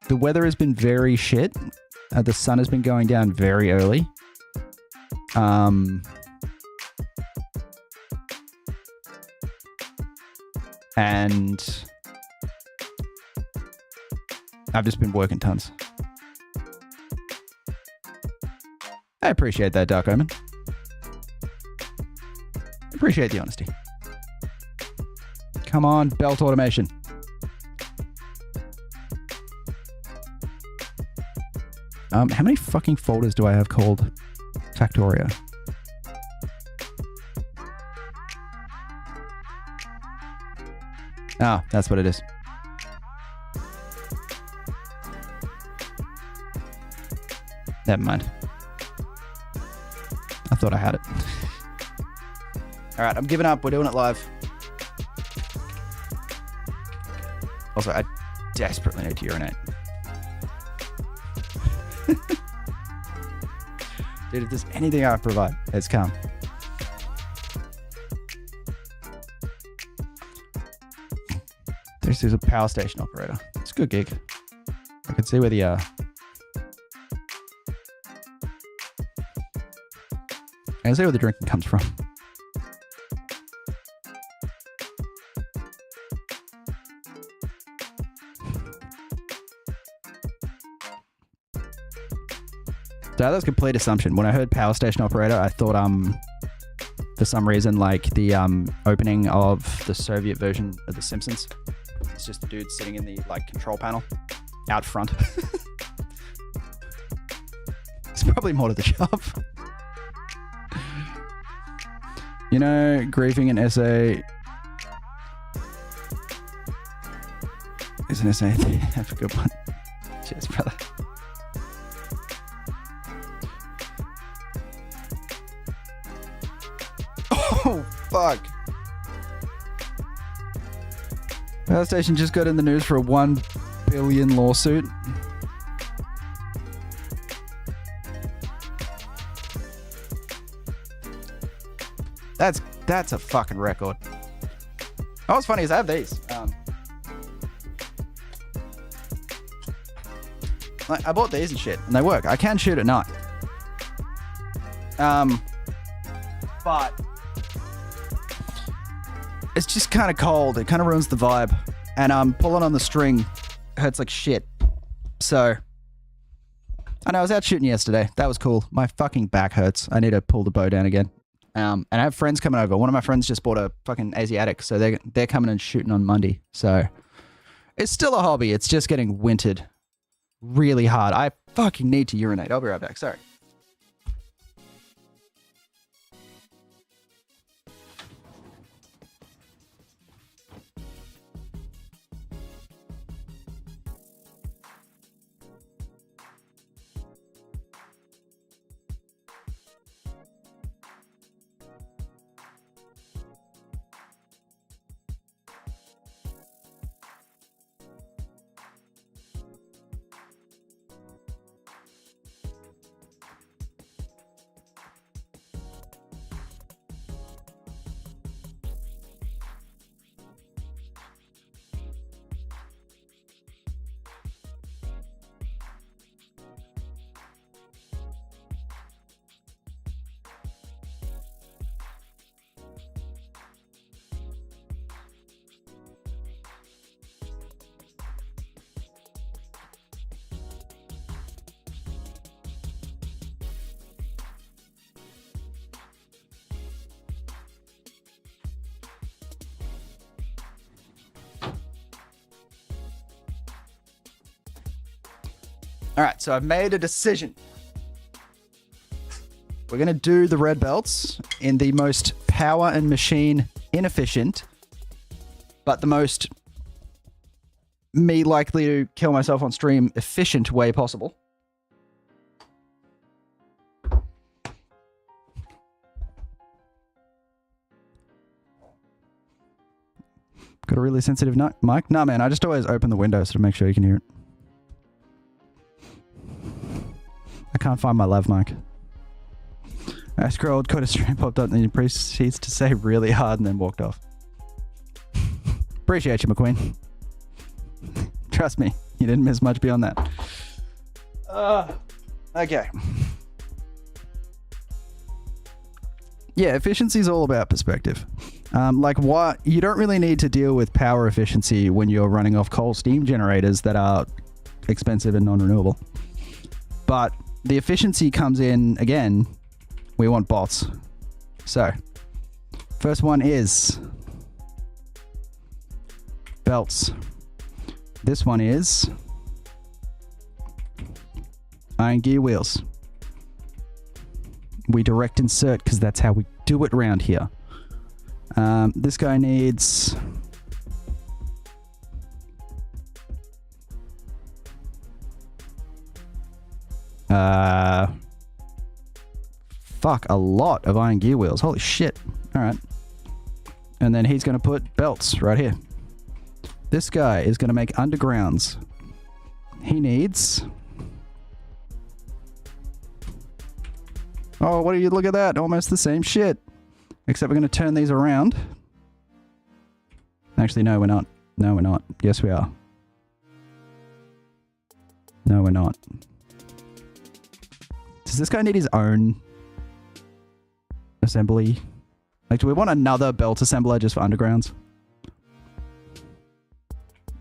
The weather has been very shit. The sun has been going down very early. And I've just been working tons. I appreciate that, Dark Omen. Appreciate the honesty. Come on, belt automation. How many fucking folders do I have called Factorio? Ah, that's what it is. Never mind. I thought I had it. All right, I'm giving up. We're doing it live. Also, I desperately need to urinate. Dude, if there's anything I provide, it's come. This is a power station operator. It's a good gig. I can see where the I can see where the drinking comes from. So that was a complete assumption. When I heard power station operator, I thought for some reason like the opening of the Soviet version of The Simpsons. It's just the dude sitting in the like control panel out front. It's probably more to the job. You know, grieving an essay is an essay. Have a good one. Cheers, brother. Oh, fuck. Power station just got in the news for a $1 billion lawsuit. That's a fucking record. Oh, what's funny is I have these. Like I bought these and shit, and they work. I can shoot at night. But it's just kind of cold. It kind of ruins the vibe. And pulling on the string hurts like shit. So I know I was out shooting yesterday. That was cool. My fucking back hurts. I need to pull the bow down again. And I have friends coming over. One of my friends just bought a fucking Asiatic, so they're coming and shooting on Monday. So it's still a hobby. It's just getting wintered really hard. I fucking need to urinate. I'll be right back. Sorry. All right, so I've made a decision. We're going to do the red belts in the most power and machine inefficient, but the most me likely to kill myself on stream efficient way possible. Got a really sensitive mic? Nah, man, I just always open the windows to make sure you can hear it. I can't find my lav mic. I scrolled, caught a stream popped up, and then he proceeds to say really hard and then walked off. Appreciate you, McQueen. Trust me, you didn't miss much beyond that. Okay. Yeah, efficiency is all about perspective. Like, what you don't really need to deal with power efficiency when you're running off coal steam generators that are expensive and non-renewable. But the efficiency comes in, again, we want bots. So, first one is belts. This one is iron gear wheels. We direct insert because that's how we do it around here. This guy needs... fuck, a lot of iron gear wheels. Holy shit. Alright. And then he's going to put belts right here. This guy is going to make undergrounds. He needs... Oh, what do you look at that? Almost the same shit. Except we're going to turn these around. Actually, no, we're not. No, we're not. Yes, we are. No, we're not. Does this guy need his own assembly? Like, do we want another belt assembler just for undergrounds?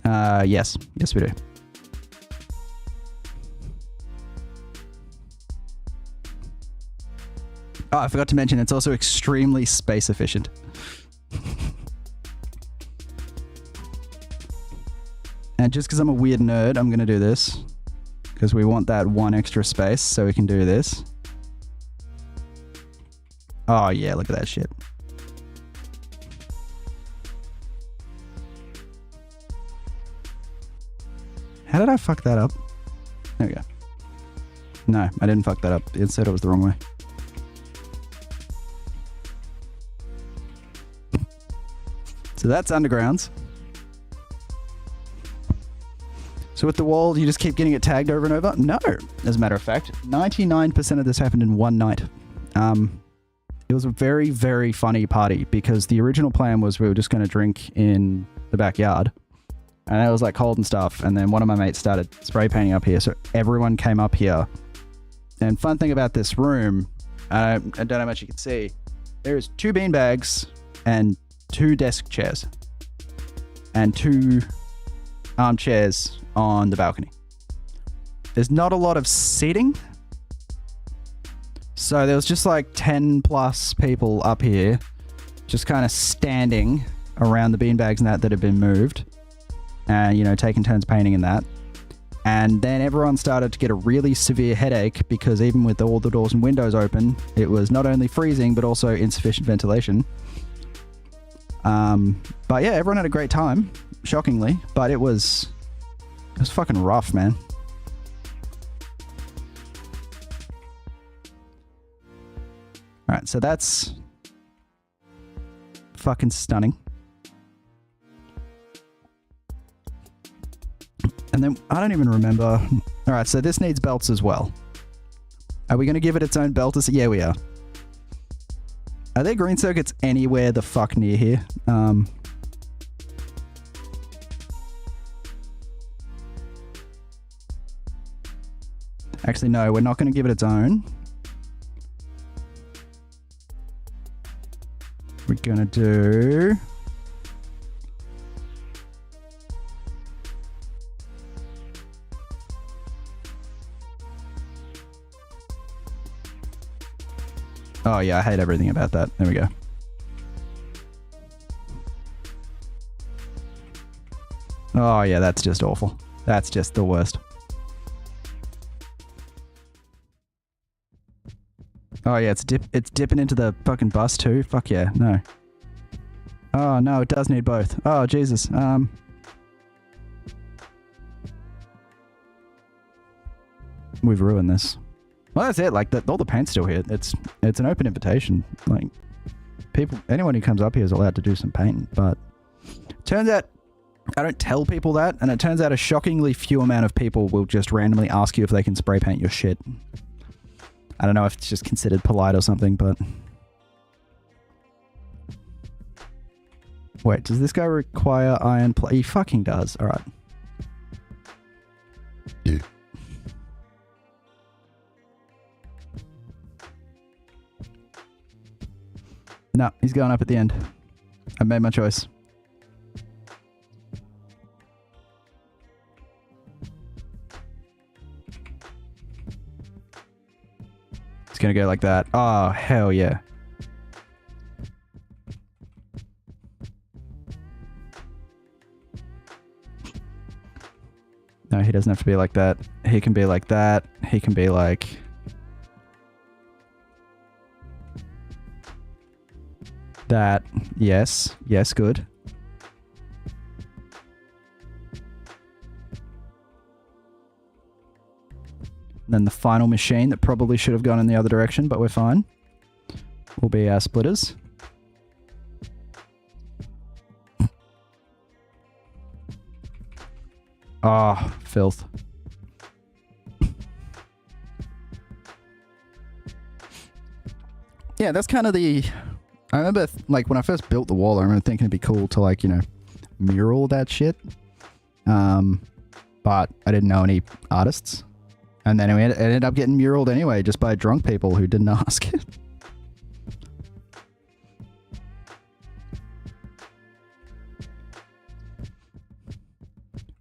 Yes. Yes, we do. Oh, I forgot to mention, it's also extremely space efficient. And just because I'm a weird nerd, I'm going to do this. Because we want that one extra space, so we can do this. Oh yeah, look at that shit. How did I fuck that up? There we go. No, I didn't fuck that up. Instead, it was the wrong way. So that's undergrounds. So with the wall, you just keep getting it tagged over and over? No. As a matter of fact, 99% of this happened in one night. It was a very, very funny party because the original plan was we were just going to drink in the backyard. And it was like cold and stuff. And then one of my mates started spray painting up here. So everyone came up here. And fun thing about this room, I don't know how much you can see, there's 2 beanbags and 2 desk chairs. And 2 armchairs on the balcony. There's not a lot of seating. So there was just like 10 plus people up here just kind of standing around the beanbags and that had been moved. And, you know, taking turns painting and that. And then everyone started to get a really severe headache because even with all the doors and windows open, it was not only freezing, but also insufficient ventilation. But yeah, everyone had a great time, shockingly, but it was fucking rough, man. Alright, so that's fucking stunning. And then, I don't even remember. Alright, so this needs belts as well. Are we going to give it its own belt? Yeah, we are. Are there green circuits anywhere the fuck near here? Actually, no, we're not going to give it its own. We're going to do... Oh yeah, I hate everything about that. There we go. Oh yeah, that's just awful. That's just the worst. Oh yeah, it's dipping into the fucking bus too. Fuck yeah, no. Oh no, it does need both. Oh Jesus. We've ruined this. Well, that's it. Like, all the paint's still here. It's an open invitation. Like, anyone who comes up here is allowed to do some painting. But turns out I don't tell people that, and it turns out a shockingly few amount of people will just randomly ask you if they can spray paint your shit. I don't know if it's just considered polite or something, but... Wait, does this guy require iron plate? He fucking does. Alright. Yeah. No, he's going up at the end. I made my choice. It's gonna go like that. Oh, hell yeah. No, he doesn't have to be like that. He can be like that. He can be like... that. Yes. Yes, good. And then the final machine that probably should have gone in the other direction, but we're fine, will be our splitters. Ah, oh, filth. Yeah, that's kind of the... I remember, like, when I first built the wall, I remember thinking it'd be cool to, like, you know, mural that shit. But I didn't know any artists. And then it ended up getting muraled anyway, just by drunk people who didn't ask.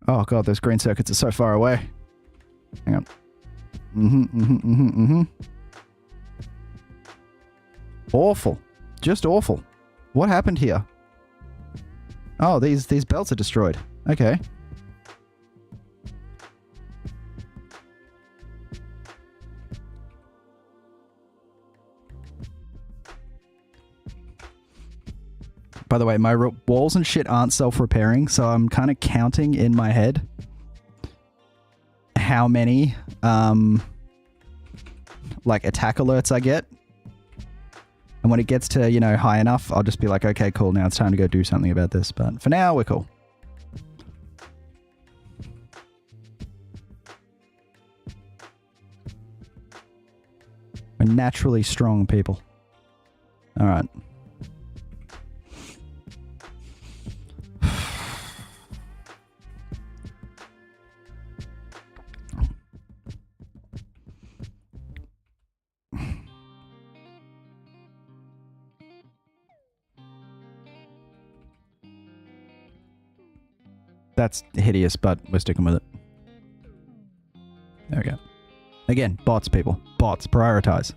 Oh god, those green circuits are so far away. Hang on. Awful. Just awful. What happened here? Oh, these belts are destroyed. Okay. By the way, my walls and shit aren't self-repairing, so I'm kind of counting in my head how many, like, attack alerts I get. And when it gets to, you know, high enough, I'll just be like, okay, cool, now it's time to go do something about this. But for now, we're cool. We're naturally strong people. All right. That's hideous, but we're sticking with it. There we go. Again, bots, people. Bots. Prioritize.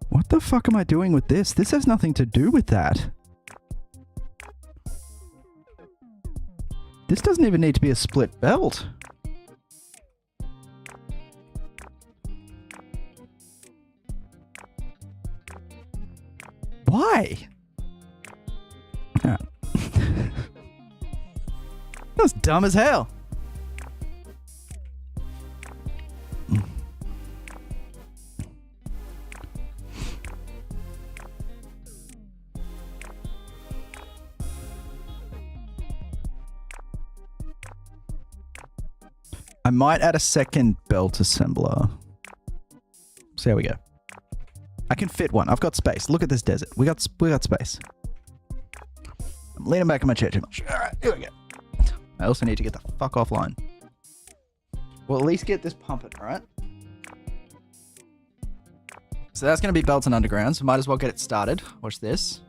What the fuck am I doing with this? This has nothing to do with that. This doesn't even need to be a split belt. Why? That's dumb as hell. I might add a second belt assembler. So there we go. I can fit one. I've got space. Look at this desert. We got space. I'm leaning back in my chair too much. All right, here we go. I also need to get the fuck offline. We'll at least get this pumping, all right? So that's going to be belts and underground, so might as well get it started. Watch this.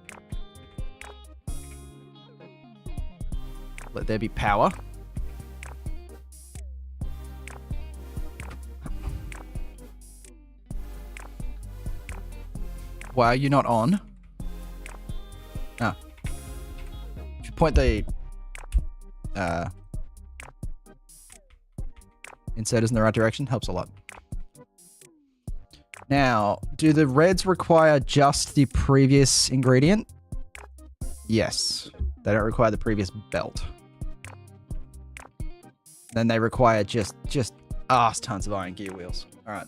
Let there be power. Why are you not on? Ah. If you point the inserters in the right direction, helps a lot. Now, do the reds require just the previous ingredient? Yes. They don't require the previous belt. Then they require just ass tons of iron gear wheels. All right.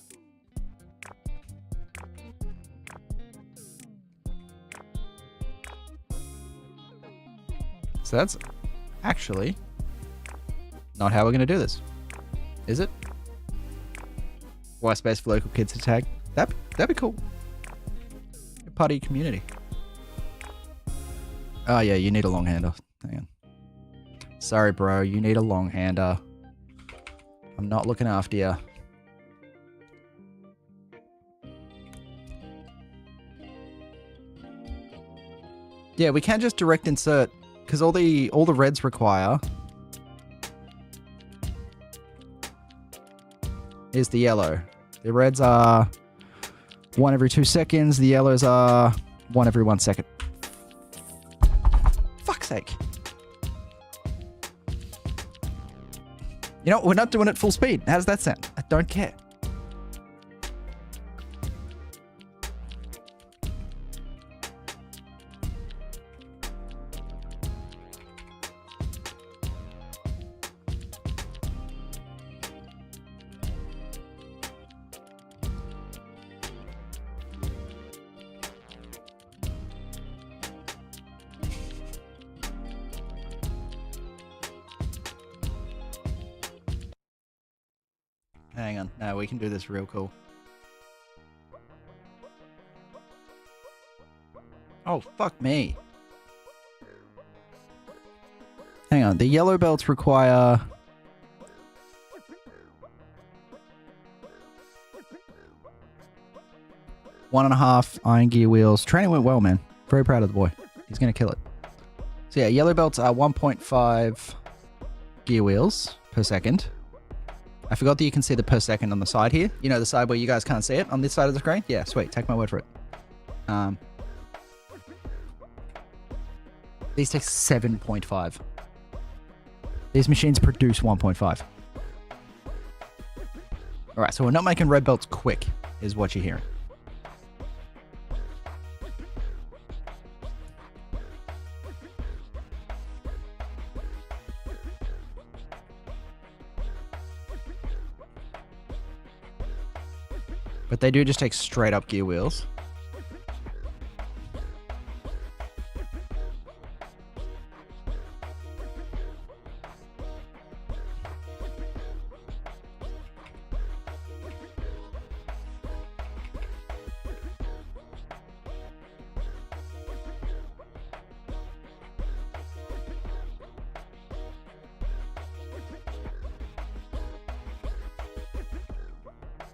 So that's actually not how we're going to do this. Is it? Y space for local kids to tag? That'd be cool. Part of your community. Oh yeah, you need a long hander. Hang on. Sorry bro, you need a long hander. I'm not looking after you. Yeah, we can't just direct insert because all the reds require is the yellow. The reds are 1 every 2 seconds. The yellows are 1 every 1 second. Fuck's sake. You know, we're not doing it full speed. How does that sound? I don't care. Hang on. No, we can do this real cool. Oh, fuck me. Hang on. The yellow belts require... one and a half iron gear wheels. Training went well, man. Very proud of the boy. He's going to kill it. So yeah, yellow belts are 1.5 gear wheels per second. I forgot that you can see the per second on the side here. You know, the side where you guys can't see it on this side of the screen? Yeah, sweet. Take my word for it. These take 7.5. These machines produce 1.5. Alright, so we're not making red belts quick, is what you're hearing. But they do just take straight up gear wheels.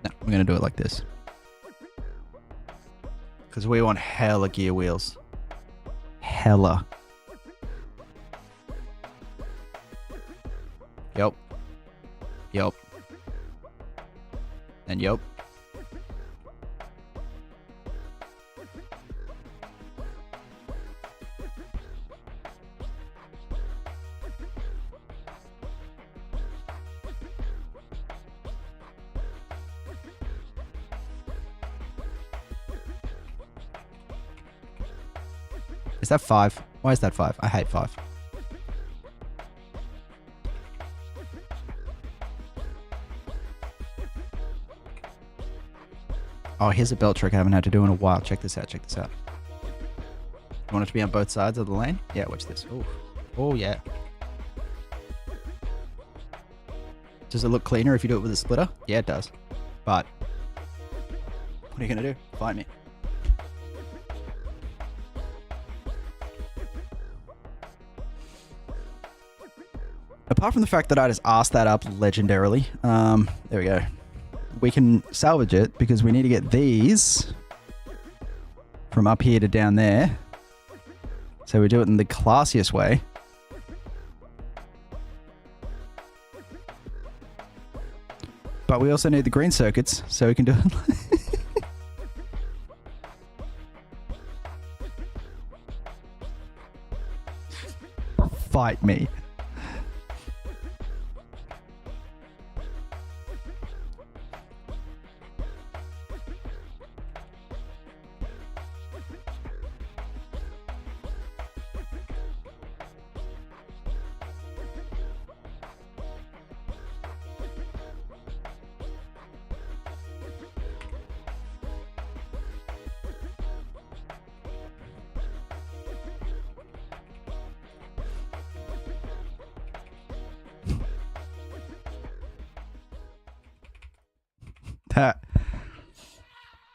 No, we're going to do it like this. Because we want hella gear wheels. Hella. Yup. Yup. And yup. Is that 5? Why is that 5? I hate 5. Oh, here's a belt trick I haven't had to do in a while. Check this out. Check this out. You want it to be on both sides of the lane? Yeah, watch this. Oh, oh yeah. Does it look cleaner if you do it with a splitter? Yeah, it does. But what are you going to do? Fight me. Apart from the fact that I just asked that up legendarily, there we go. We can salvage it because we need to get these from up here to down there. So we do it in the classiest way. But we also need the green circuits so we can do it. Fight me.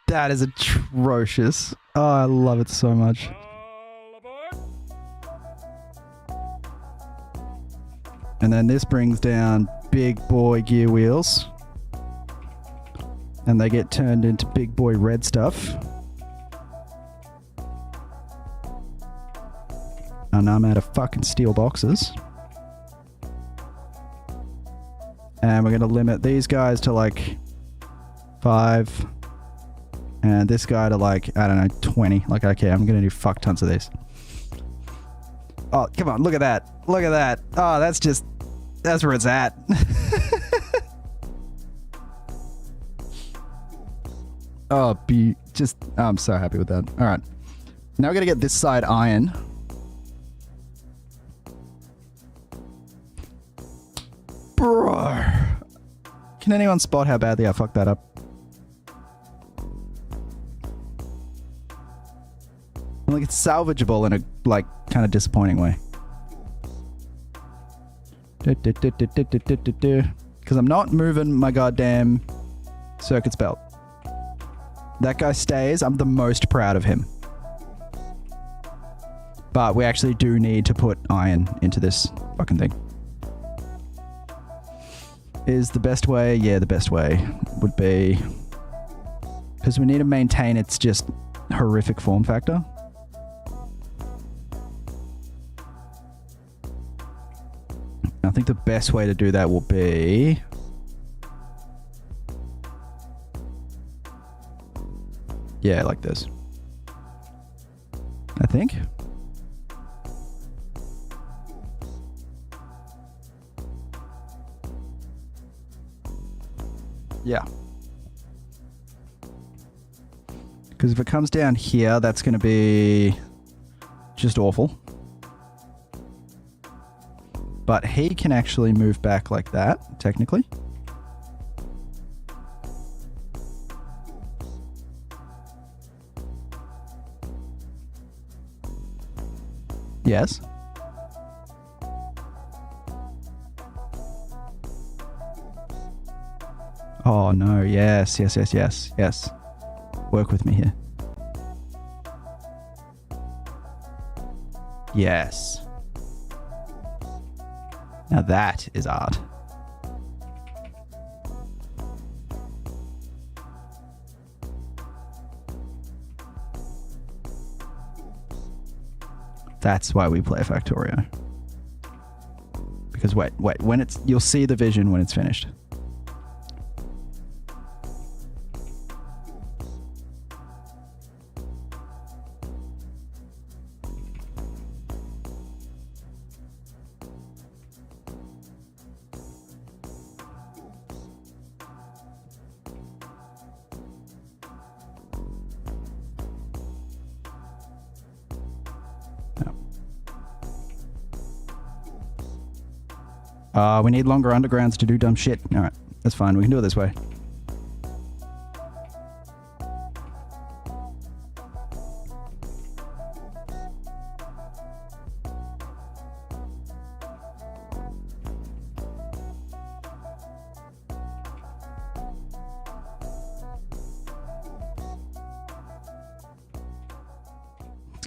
That is atrocious. Oh, I love it so much. And then this brings down big boy gear wheels. And they get turned into big boy red stuff. And I'm out of fucking steel boxes. And we're going to limit these guys to like 5. And this guy to like, I don't know, 20. Like, okay, I'm going to do fuck tons of these. Oh, come on, look at that. Look at that. Oh, that's where it's at. Oh, I'm so happy with that. All right. Now we're going to get this side iron. Bro. Can anyone spot how badly I fucked that up? Like, it's salvageable in a, like, kind of disappointing way. Because I'm not moving my goddamn circuits belt. That guy stays. I'm the most proud of him. But we actually do need to put iron into this fucking thing. Is the best way? Yeah, the best way would be... Because we need to maintain its just horrific form factor. I think the best way to do that will be... Yeah, like this. I think. Yeah. Because if it comes down here, that's going to be just awful. But he can actually move back like that, technically. Yes. Oh no, yes. Work with me here. Yes. Now that is art. That's why we play Factorio. Because wait, when it's, you'll see the vision when it's finished. We need longer undergrounds to do dumb shit. Alright, that's fine. We can do it this way.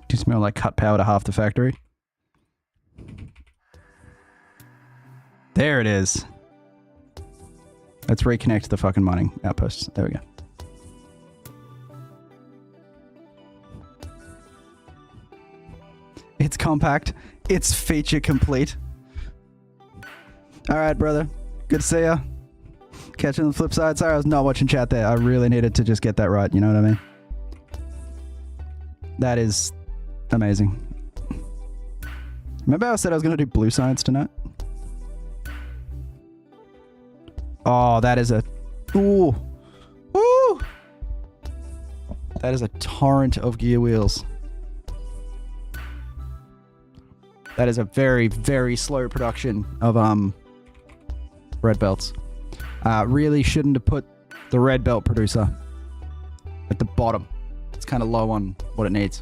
Do you smell like cut power to half the factory? There it is. Let's reconnect the fucking mining outposts. There we go. It's compact. It's feature complete. Alright, brother. Good to see ya. Catch you on the flip side. Sorry, I was not watching chat there. I really needed to just get that right. You know what I mean? That is amazing. Remember how I said I was going to do blue science tonight? Oh, that is a... Ooh. Ooh. That is a torrent of gear wheels. That is a very, very slow production of red belts. Really shouldn't have put the red belt producer at the bottom. It's kind of low on what it needs.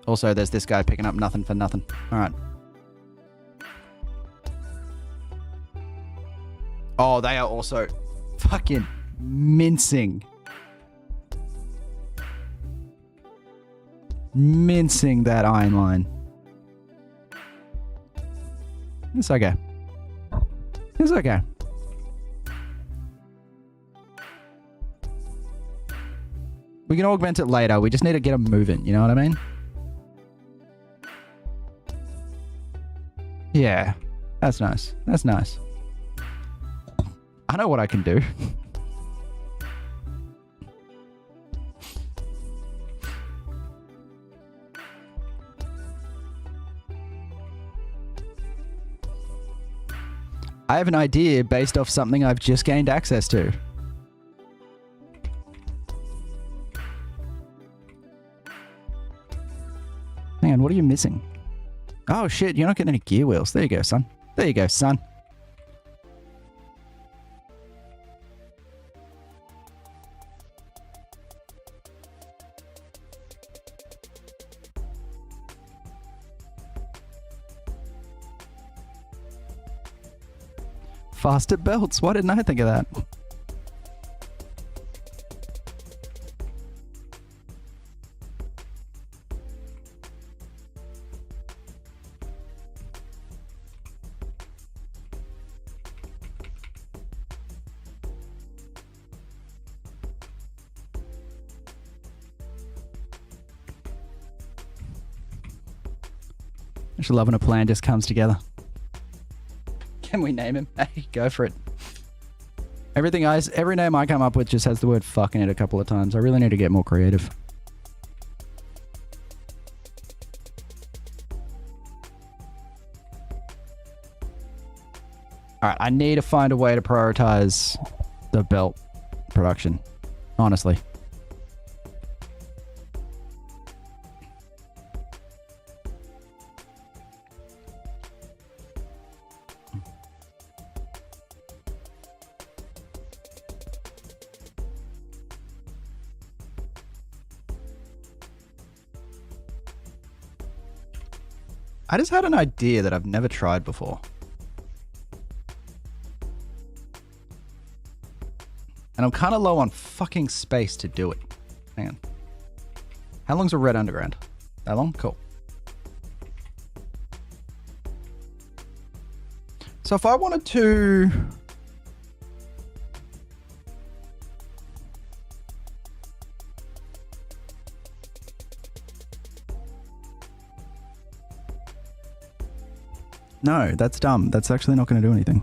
Also, there's this guy picking up nothing for nothing. All right. Oh, they are also fucking mincing. Mincing that iron line. It's okay. It's okay. We can augment it later. We just need to get them moving. You know what I mean? Yeah. That's nice. That's nice. I know what I can do. I have an idea based off something I've just gained access to. Hang on, what are you missing? Oh shit, you're not getting any gear wheels. There you go, son. There you go, son. Faster belts. Why didn't I think of that? I should love when a plan just comes together. Can we name him? Hey, go for it. Every name I come up with just has the word fuck in it a couple of times. I really need to get more creative. Alright, I need to find a way to prioritize the belt production. Honestly. I just had an idea that I've never tried before. And I'm kind of low on fucking space to do it. Hang on. How long's a red underground? That long? Cool. So if I wanted to... No, that's dumb. That's actually not going to do anything.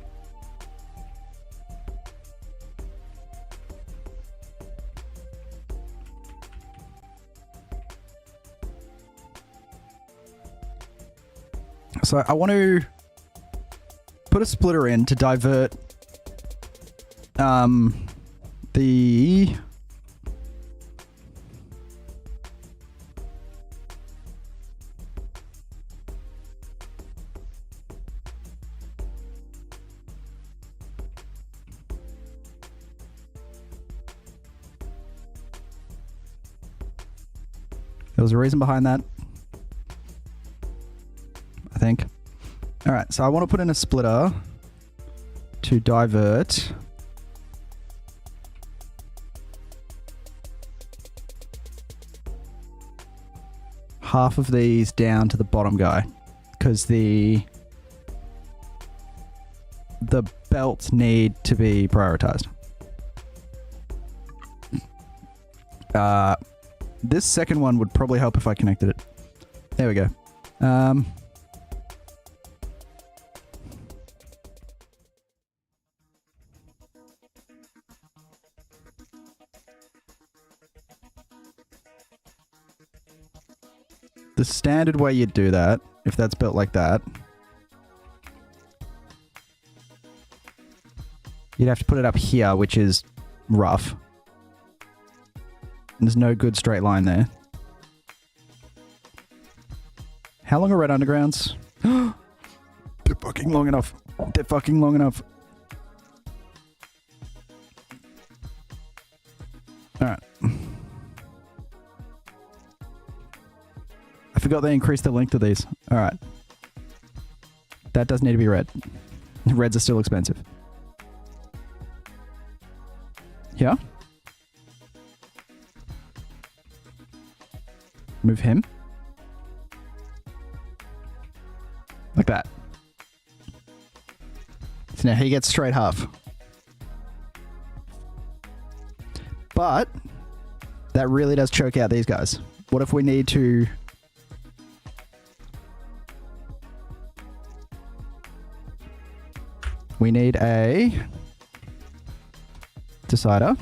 So I want to put a splitter in to divert the... There was a reason behind that, I think. All right, so I want to put in a splitter to divert half of these down to the bottom guy, because the belts need to be prioritized. This second one would probably help if I connected it. There we go. The standard way you'd do that, if that's built like that, you'd have to put it up here, which is rough. And there's no good straight line there. How long are red undergrounds? They're fucking long enough. They're fucking long enough. Alright. I forgot they increased the length of these. Alright. That does need to be red. Reds are still expensive. Yeah? Move him. Like that. So now he gets straight half. But that really does choke out these guys. What if we need to... We need a decider.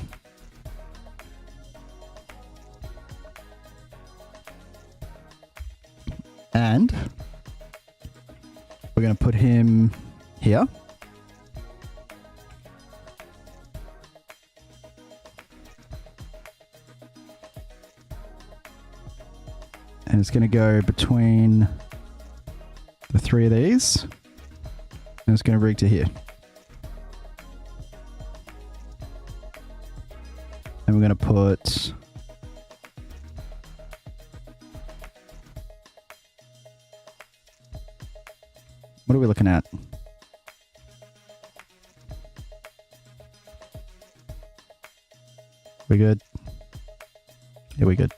And we're going to put him here. And it's going to go between the three of these. And it's going to rig to here. And we're going to put... What are we looking at? We good? Yeah, we good.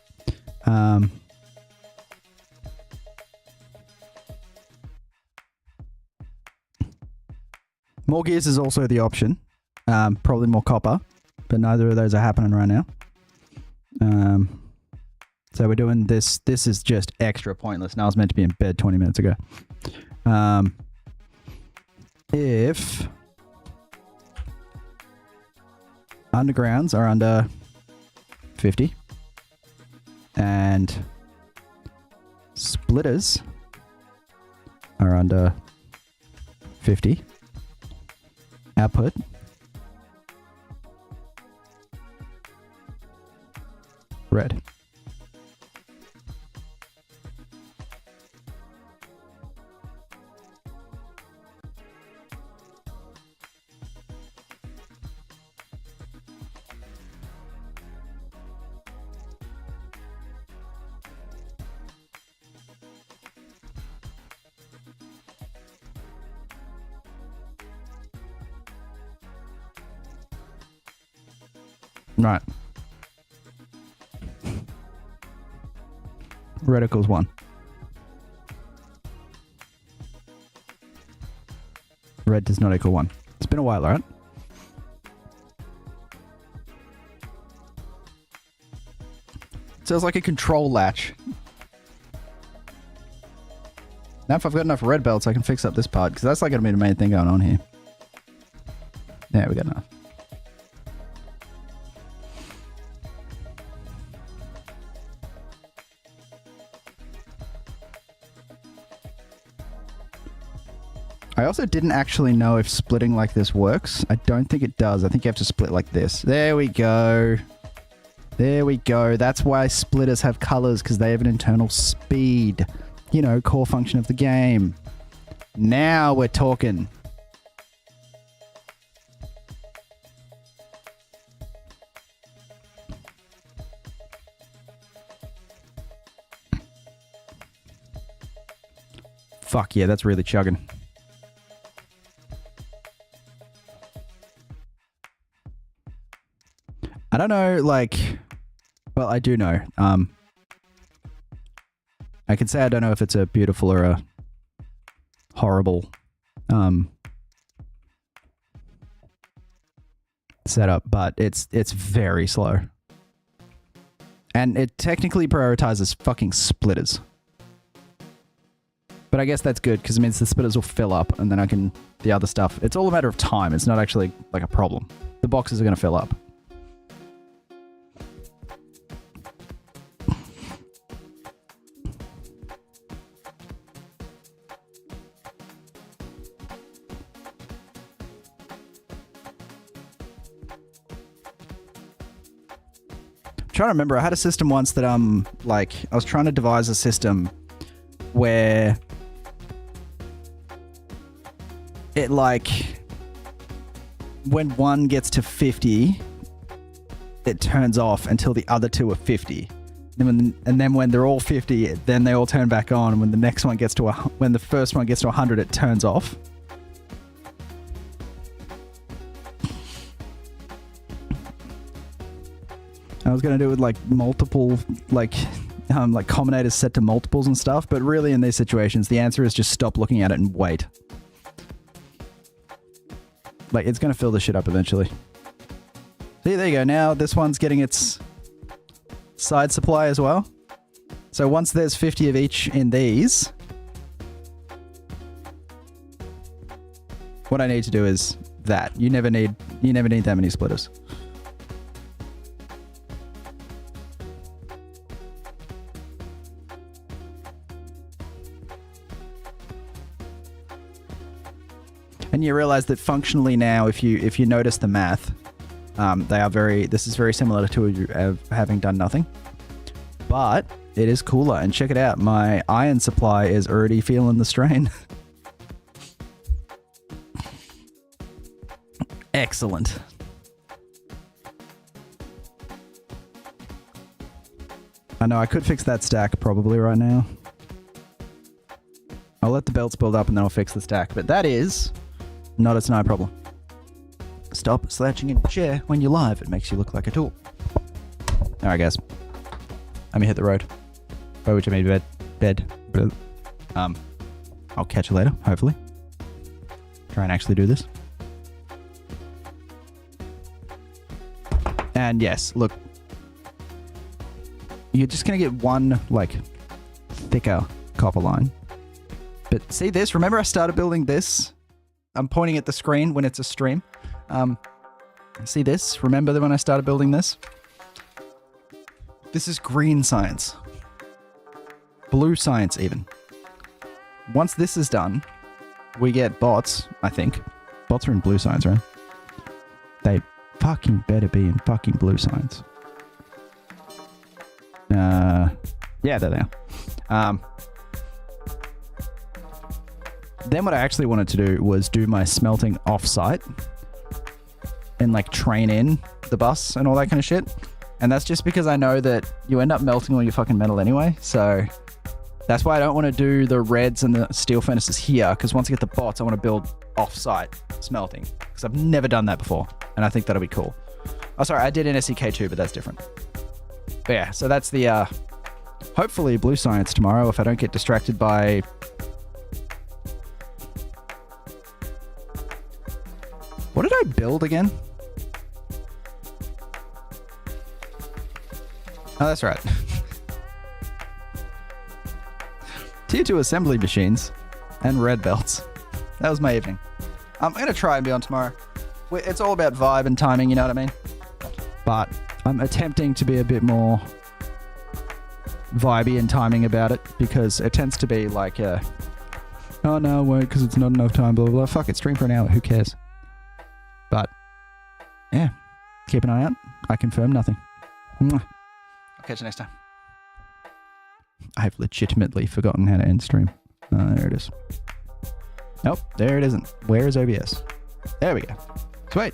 More gears is also the option. Probably more copper, but neither of those are happening right now. So we're doing this. This is just extra pointless. Now I was meant to be in bed 20 minutes ago. If undergrounds are under 50 and splitters are under 50, output red. Right. Red equals 1. Red does not equal 1. It's been a while, right? Sounds like a control latch. Now if I've got enough red belts, I can fix up this part, because that's like going to be the main thing going on here. Yeah, we got enough. I also didn't actually know if splitting like this works. I don't think it does. I think you have to split like this. There we go. There we go. That's why splitters have colors, because they have an internal speed. You know, core function of the game. Now we're talking. Fuck yeah, that's really chugging. I don't know, like... Well, I do know. I can say I don't know if it's a beautiful or a horrible setup, but it's very slow. And it technically prioritizes fucking splitters. But I guess that's good, because it means the splitters will fill up, and then I can... The other stuff... It's all a matter of time. It's not actually, like, a problem. The boxes are going to fill up. Trying to remember, I had a system once that like I was trying to devise a system where it like when one gets to 50 it turns off until the other two are 50, and then when they're all 50 then they all turn back on, and when the next one gets to when the first one gets to 100 it turns off. I was going to do it with like multiple, like combinators set to multiples and stuff, but really in these situations, the answer is just stop looking at it and wait. Like, it's going to fill this shit up eventually. See, there you go. Now this one's getting its side supply as well. So once there's 50 of each in these, what I need to do is that. You never need that many splitters. And you realize that functionally now, if you notice the math, this is very similar to having done nothing. But it is cooler, and check it out, my iron supply is already feeling the strain. Excellent. I know I could fix that stack probably right now. I'll let the belts build up and then I'll fix the stack, but that is not a snipe problem. Stop slouching in the chair when you're live. It makes you look like a tool. Alright, guys. Let me hit the road. By which I mean bed. I'll catch you later, hopefully. Try and actually do this. And yes, look. You're just going to get one, like, thicker copper line. But see this? Remember I started building this? I'm pointing at the screen when it's a stream. See this? Remember that when I started building this? This is green science. Blue science, even. Once this is done, we get bots, I think. Bots are in blue science, right? They fucking better be in fucking blue science. Yeah, there they are. Then what I actually wanted to do was do my smelting off-site and like train in the bus and all that kind of shit. And that's just because I know that you end up melting all your fucking metal anyway. So that's why I don't want to do the reds and the steel furnaces here, because once I get the bots, I want to build off-site smelting, because I've never done that before, and I think that'll be cool. Oh, sorry, I did an SEK too, but that's different. But yeah, so that's the hopefully blue science tomorrow if I don't get distracted by... What did I build again? Oh, that's right. Tier 2 assembly machines and red belts. That was my evening. I'm going to try and be on tomorrow. It's all about vibe and timing, you know what I mean? But I'm attempting to be a bit more vibey and timing about it, because it tends to be like, oh no, I won't because it's not enough time, blah, blah, blah. Fuck it, stream for an hour, who cares? But, yeah, keep an eye out. I confirm nothing. Mwah. I'll catch you next time. I've legitimately forgotten how to end stream. There it is. Nope, there it isn't. Where is OBS? There we go. Sweet.